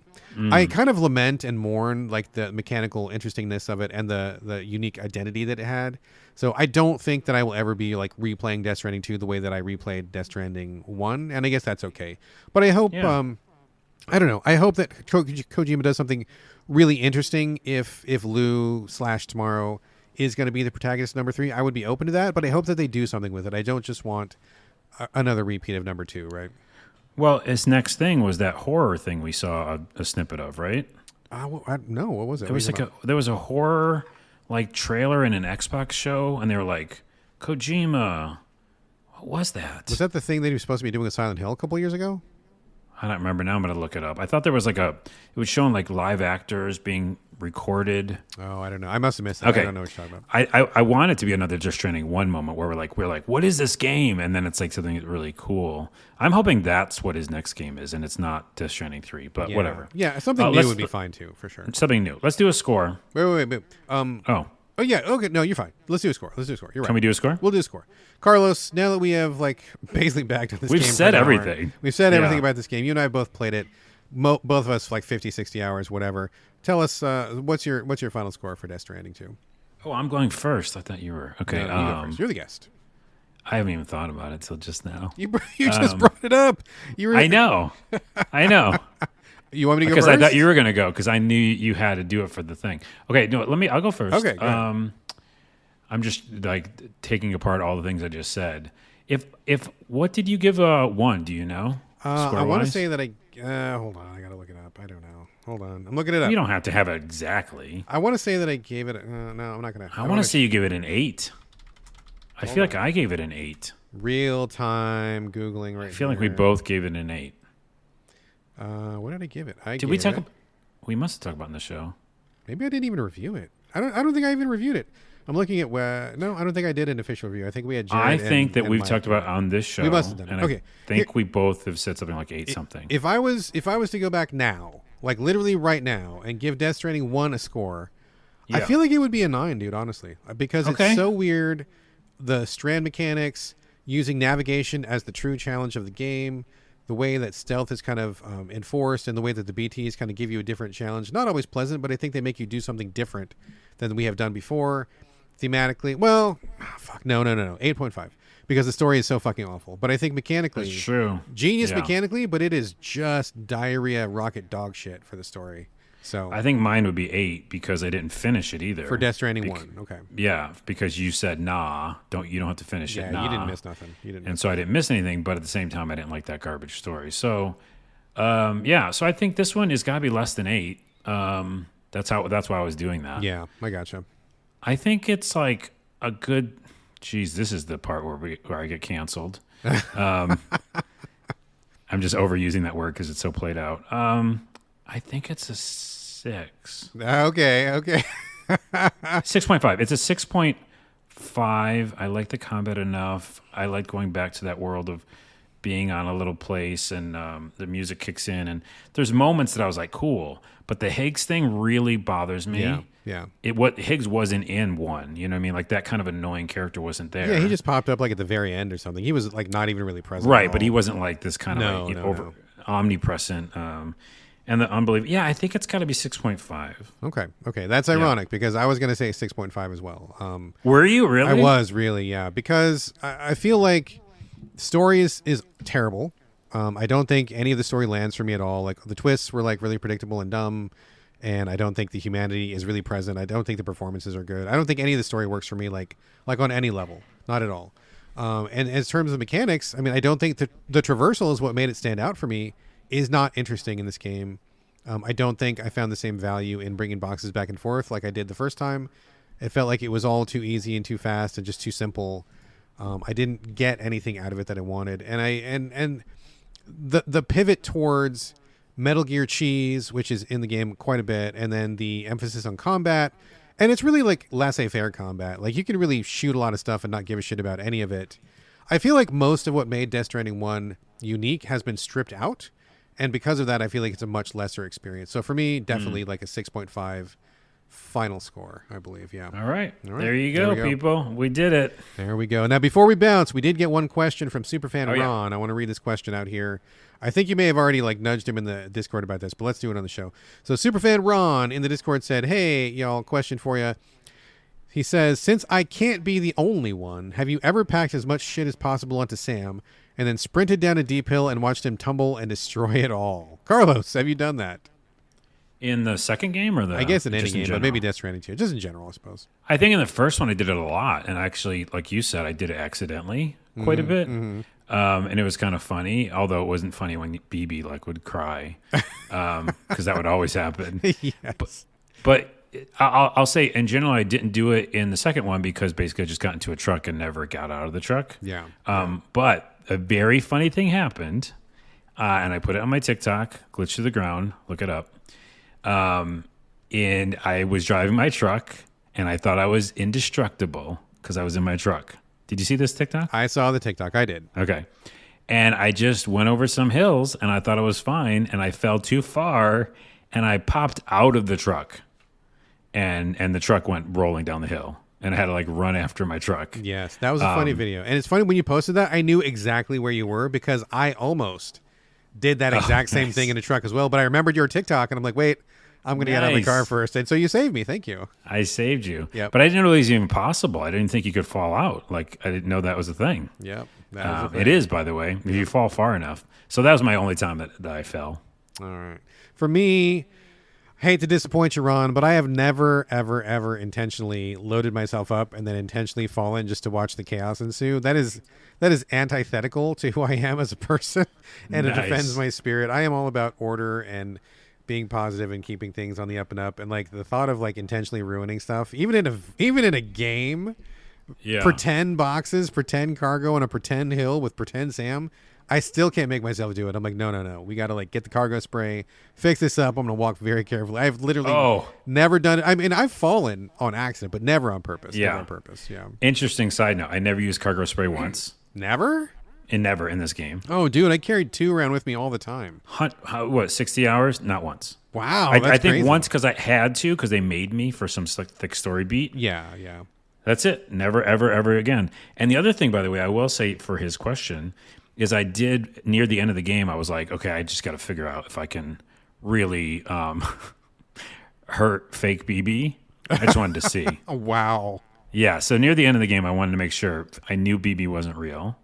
A: kind of lament and mourn like the mechanical interestingness of it and the unique identity that it had. So I don't think that I will ever be like replaying Death Stranding 2 the way that I replayed Death Stranding 1, and I guess that's okay. But I hope I don't know. I hope that Kojima does something really interesting. If Lou/Tomorrow is going to be the protagonist number 3, I would be open to that. But I hope that they do something with it. I don't just want another repeat of number 2, right?
B: Well, his next thing was that horror thing we saw a snippet of, right?
A: No, what was it?
B: It was there was a horror like trailer in an Xbox show, and they were like, Kojima. What was that?
A: Was that the thing that he was supposed to be doing with Silent Hill a couple years ago?
B: I don't remember now. I'm going to look it up. I thought there was like it was showing like live actors being recorded.
A: Oh, I don't know. I must have missed it.
B: Okay.
A: I don't know what you're talking about.
B: I want it to be another Death Stranding 1 moment where we're like, what is this game? And then it's like something really cool. I'm hoping that's what his next game is, and it's not Death Stranding 3, but whatever.
A: Yeah, something new would be fine too, for sure.
B: Something new. Let's do a score.
A: Wait. Oh, yeah. Okay. No, you're fine. Let's do a score. You're right.
B: Can we do a score?
A: We'll do a score. Carlos, now that we have like basically backed on this
B: We've
A: game.
B: said everything.
A: We've said everything about this game. You and I both played it. Both of us like 50, 60 hours, whatever. Tell us what's your final score for Death Stranding 2?
B: Oh, I'm going first. I thought you were. Okay.
A: No, you go first. You're the guest.
B: I haven't even thought about it till just now.
A: You just brought it up.
B: I know.
A: You want me to go
B: first? Because I thought you were going to go because I knew you had to do it for the thing. Okay, no, I'll go first.
A: Okay, go ahead.
B: I'm just like taking apart all the things I just said. If what did you give a 1? Do you know?
A: I want to say that hold on, I got to look it up. I don't know. Hold on, I'm looking it up.
B: You don't have to have it exactly.
A: I want to say that I gave it. No, I'm not gonna.
B: I want to say you give it an 8. I feel like I gave it an 8.
A: Real time Googling right.
B: I feel like we both gave it an 8.
A: What did I give it?
B: Did we talk? We must have talked about it in the show.
A: Maybe I didn't even review it. I don't think I even reviewed it. I'm looking at no, I don't think I did an official review. I think we had Jared.
B: I think that we've talked about on this show.
A: We must have done it.
B: And
A: Okay.
B: I think we both have said something like 8 something.
A: If I was to go back now, like literally right now, and give Death Stranding 1 a score, I feel like it would be a 9, dude, honestly. Because it's so weird. The strand mechanics, using navigation as the true challenge of the game, the way that stealth is kind of enforced, and the way that the BTs kind of give you a different challenge. Not always pleasant, but I think they make you do something different than we have done before. Thematically, no, 8.5, because the story is so fucking awful. But I think mechanically,
B: that's true.
A: Genius mechanically, but it is just diarrhea rocket dog shit for the story. So
B: I think mine would be 8 because I didn't finish it either.
A: For Death Stranding 1, okay.
B: Yeah, because you said you don't have to finish it.
A: Yeah, you didn't miss nothing.
B: So I didn't miss anything, but at the same time, I didn't like that garbage story. So, so I think this one has got to be less than 8. That's why I was doing that.
A: Yeah, I gotcha.
B: I think it's like a good. Geez, this is the part where I get canceled. I'm just overusing that word because it's so played out. I think it's a 6.
A: Okay.
B: 6.5. It's a 6.5. I like the combat enough. I like going back to that world of being on a little place, and the music kicks in, and there's moments that I was like, cool. But the Higgs thing really bothers me.
A: Yeah.
B: Higgs wasn't in 1. You know what I mean? Like that kind of annoying character wasn't there.
A: Yeah, he just popped up like at the very end or something. He was like not even really present.
B: Right, but he wasn't like this kind of omnipresent. And the unbelievable. Yeah, I think it's got to be 6.5.
A: Okay. That's ironic because I was going to say 6.5 as well.
B: Were you really?
A: I was really, yeah, because I feel like story is terrible. I don't think any of the story lands for me at all. Like the twists were like really predictable and dumb, and I don't think the humanity is really present. I don't think the performances are good. I don't think any of the story works for me like on any level, not at all. And in terms of mechanics, I mean, I don't think the traversal is what made it stand out for me. Is not interesting in this game. I don't think I found the same value in bringing boxes back and forth like I did the first time. It felt like it was all too easy and too fast and just too simple. I didn't get anything out of it that I wanted, and the pivot towards Metal Gear cheese, which is in the game quite a bit, and then the emphasis on combat, and it's really like laissez-faire combat. Like you can really shoot a lot of stuff and not give a shit about any of it. I feel like most of what made Death Stranding 1 unique has been stripped out. And because of that, I feel like it's a much lesser experience. So for me, definitely like a 6.5 final score, I believe. Yeah.
B: All right. There you go, people. We did it.
A: There we go. Now, before we bounce, we did get one question from Superfan Ron. I want to read this question out here. I think you may have already like nudged him in the Discord about this, but let's do it on the show. So Superfan Ron in the Discord said, hey, y'all, question for you. He says, since I can't be the only one, have you ever packed as much shit as possible onto Sam and then sprinted down a deep hill and watched him tumble and destroy it all? Carlos, have you done that?
B: In the second game or
A: I guess in any game, but maybe Death Stranding too. Just in general, I suppose.
B: I think in the first one I did it a lot. And actually, like you said, I did it accidentally quite a bit. And it was kind of funny, although it wasn't funny when BB like would cry, because that would always happen.
A: Yes.
B: But I'll say, in general, I didn't do it in the second one because basically I just got into a truck and never got out of the truck.
A: Yeah.
B: But a very funny thing happened, and I put it on my TikTok, Glitch to the Ground, look it up. And I was driving my truck, and I thought I was indestructible because I was in my truck. Did you see this TikTok?
A: I saw the TikTok. I did.
B: Okay. And I just went over some hills, and I thought it was fine, and I fell too far, and I popped out of the truck, and the truck went rolling down the hill, and I had to like run after my truck.
A: Yes, that was a funny video. And it's funny when you posted that, I knew exactly where you were because I almost did that exact same thing in a truck as well. But I remembered your TikTok, and I'm like, wait, I'm going to get out of the car first. And so you saved me. Thank you.
B: I saved you.
A: Yep.
B: But I didn't know it was even possible. I didn't think you could fall out. Like, I didn't know that was a thing.
A: Yep. That is a thing.
B: It is, by the way, if you fall far enough. So that was my only time that I fell.
A: All right. For me, hate to disappoint you, Ron, but I have never, ever, ever intentionally loaded myself up and then intentionally fallen just to watch the chaos ensue. That is antithetical to who I am as a person, and It defends my spirit. I am all about order and being positive and keeping things on the up and up. And like the thought of like intentionally ruining stuff, even in a game, pretend boxes, pretend cargo on a pretend hill with pretend Sam, I still can't make myself do it. I'm like, no. We got to like get the cargo spray, fix this up. I'm going to walk very carefully. I've literally never done it. I mean, I've fallen on accident, but never on purpose.
B: Yeah.
A: Never on purpose. Yeah.
B: Interesting side note. I never used cargo spray once.
A: Never?
B: And never in this game.
A: Oh, dude, I carried 2 around with me all the time.
B: What, 60 hours? Not once.
A: Wow.
B: I think crazy. Once because I had to, because they made me for some thick story beat.
A: Yeah.
B: That's it. Never, ever, ever again. And the other thing, by the way, I will say for his question, is I did, near the end of the game, I was like, okay, I just got to figure out if I can really hurt fake BB. I just wanted to see.
A: Wow.
B: Yeah, so near the end of the game, I wanted to make sure I knew BB wasn't real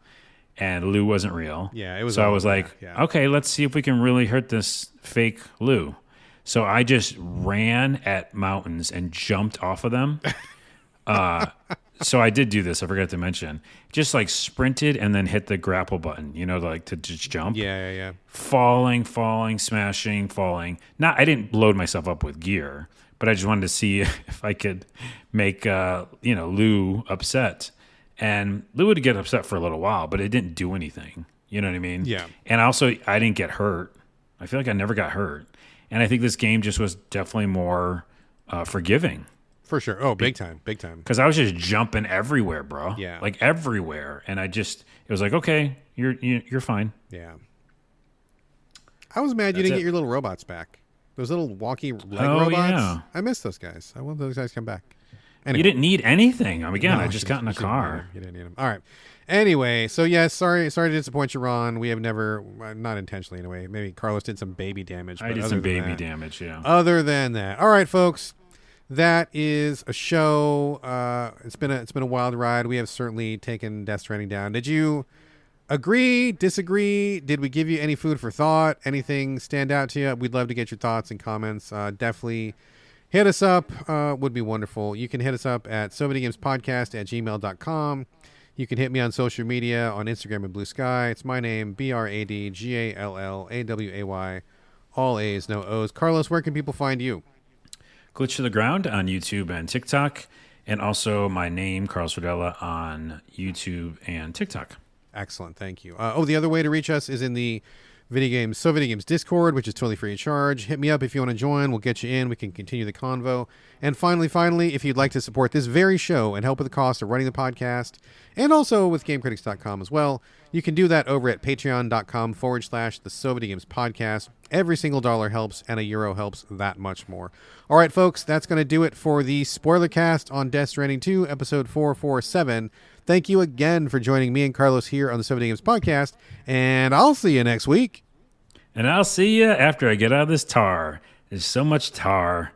B: and Lou wasn't real.
A: Yeah, it was.
B: So I was like, okay, let's see if we can really hurt this fake Lou. So I just ran at mountains and jumped off of them. So I did do this. I forgot to mention. Just like sprinted and then hit the grapple button, like to just jump.
A: Yeah.
B: Falling, smashing, falling. I didn't load myself up with gear, but I just wanted to see if I could make, Lou upset. And Lou would get upset for a little while, but it didn't do anything. You know what I mean?
A: Yeah.
B: And also, I didn't get hurt. I feel like I never got hurt. And I think this game just was definitely more forgiving.
A: For sure. Oh, big time.
B: Because I was just jumping everywhere, bro.
A: Yeah.
B: Like everywhere. And it was like, okay, you're fine.
A: Yeah. I was mad you didn't get your little robots back. Those little walkie leg robots. Yeah. I miss those guys. I want those guys to come back. Anyway.
B: You didn't need anything. Again, I just got in a car.
A: You didn't need them. All right. Anyway, so yeah, sorry to disappoint you, Ron. We have never, not intentionally anyway. Maybe Carlos did some baby damage.
B: I did some baby damage, yeah.
A: Other than that. All right, folks. That is a show. It's been a wild ride. We have certainly taken Death Stranding down. Did you agree, disagree? Did we give you any food for thought? Anything stand out to you? We'd love to get your thoughts and comments. Definitely hit us up. Would be wonderful. You can hit us up at sovietgamespodcast@gmail.com. You can hit me on social media on Instagram and Blue Sky. It's my name, BRADGALLAWAY. All A's, no O's. Carlos, where can people find you?
B: Glitch to the Ground on YouTube and TikTok, and also my name, Carlos Rodela, on YouTube and TikTok.
A: Excellent, thank you. The other way to reach us is in the Videogames Discord, which is totally free of charge. Hit me up if you want to join. We'll get you in. We can continue the convo. And finally, if you'd like to support this very show and help with the cost of running the podcast, and also with GameCritics.com as well, you can do that over at patreon.com/the Soviet Games Podcast. Every single dollar helps, and €1 helps that much more. All right, folks, that's going to do it for the Spoilercast on Death Stranding 2, episode 447. Thank you again for joining me and Carlos here on the Soviet Games Podcast, and I'll see you next week.
B: And I'll see you after I get out of this tar. There's so much tar.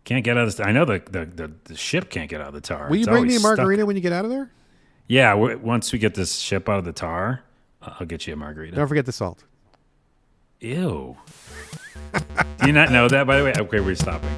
B: Can't get out of this. I know the ship can't get out of the tar.
A: Will you bring me a margarita when you get out of there?
B: Yeah, once we get this ship out of the tar, I'll get you a margarita.
A: Don't forget the salt.
B: Ew. Do you not know that, by the way? Okay, we're stopping.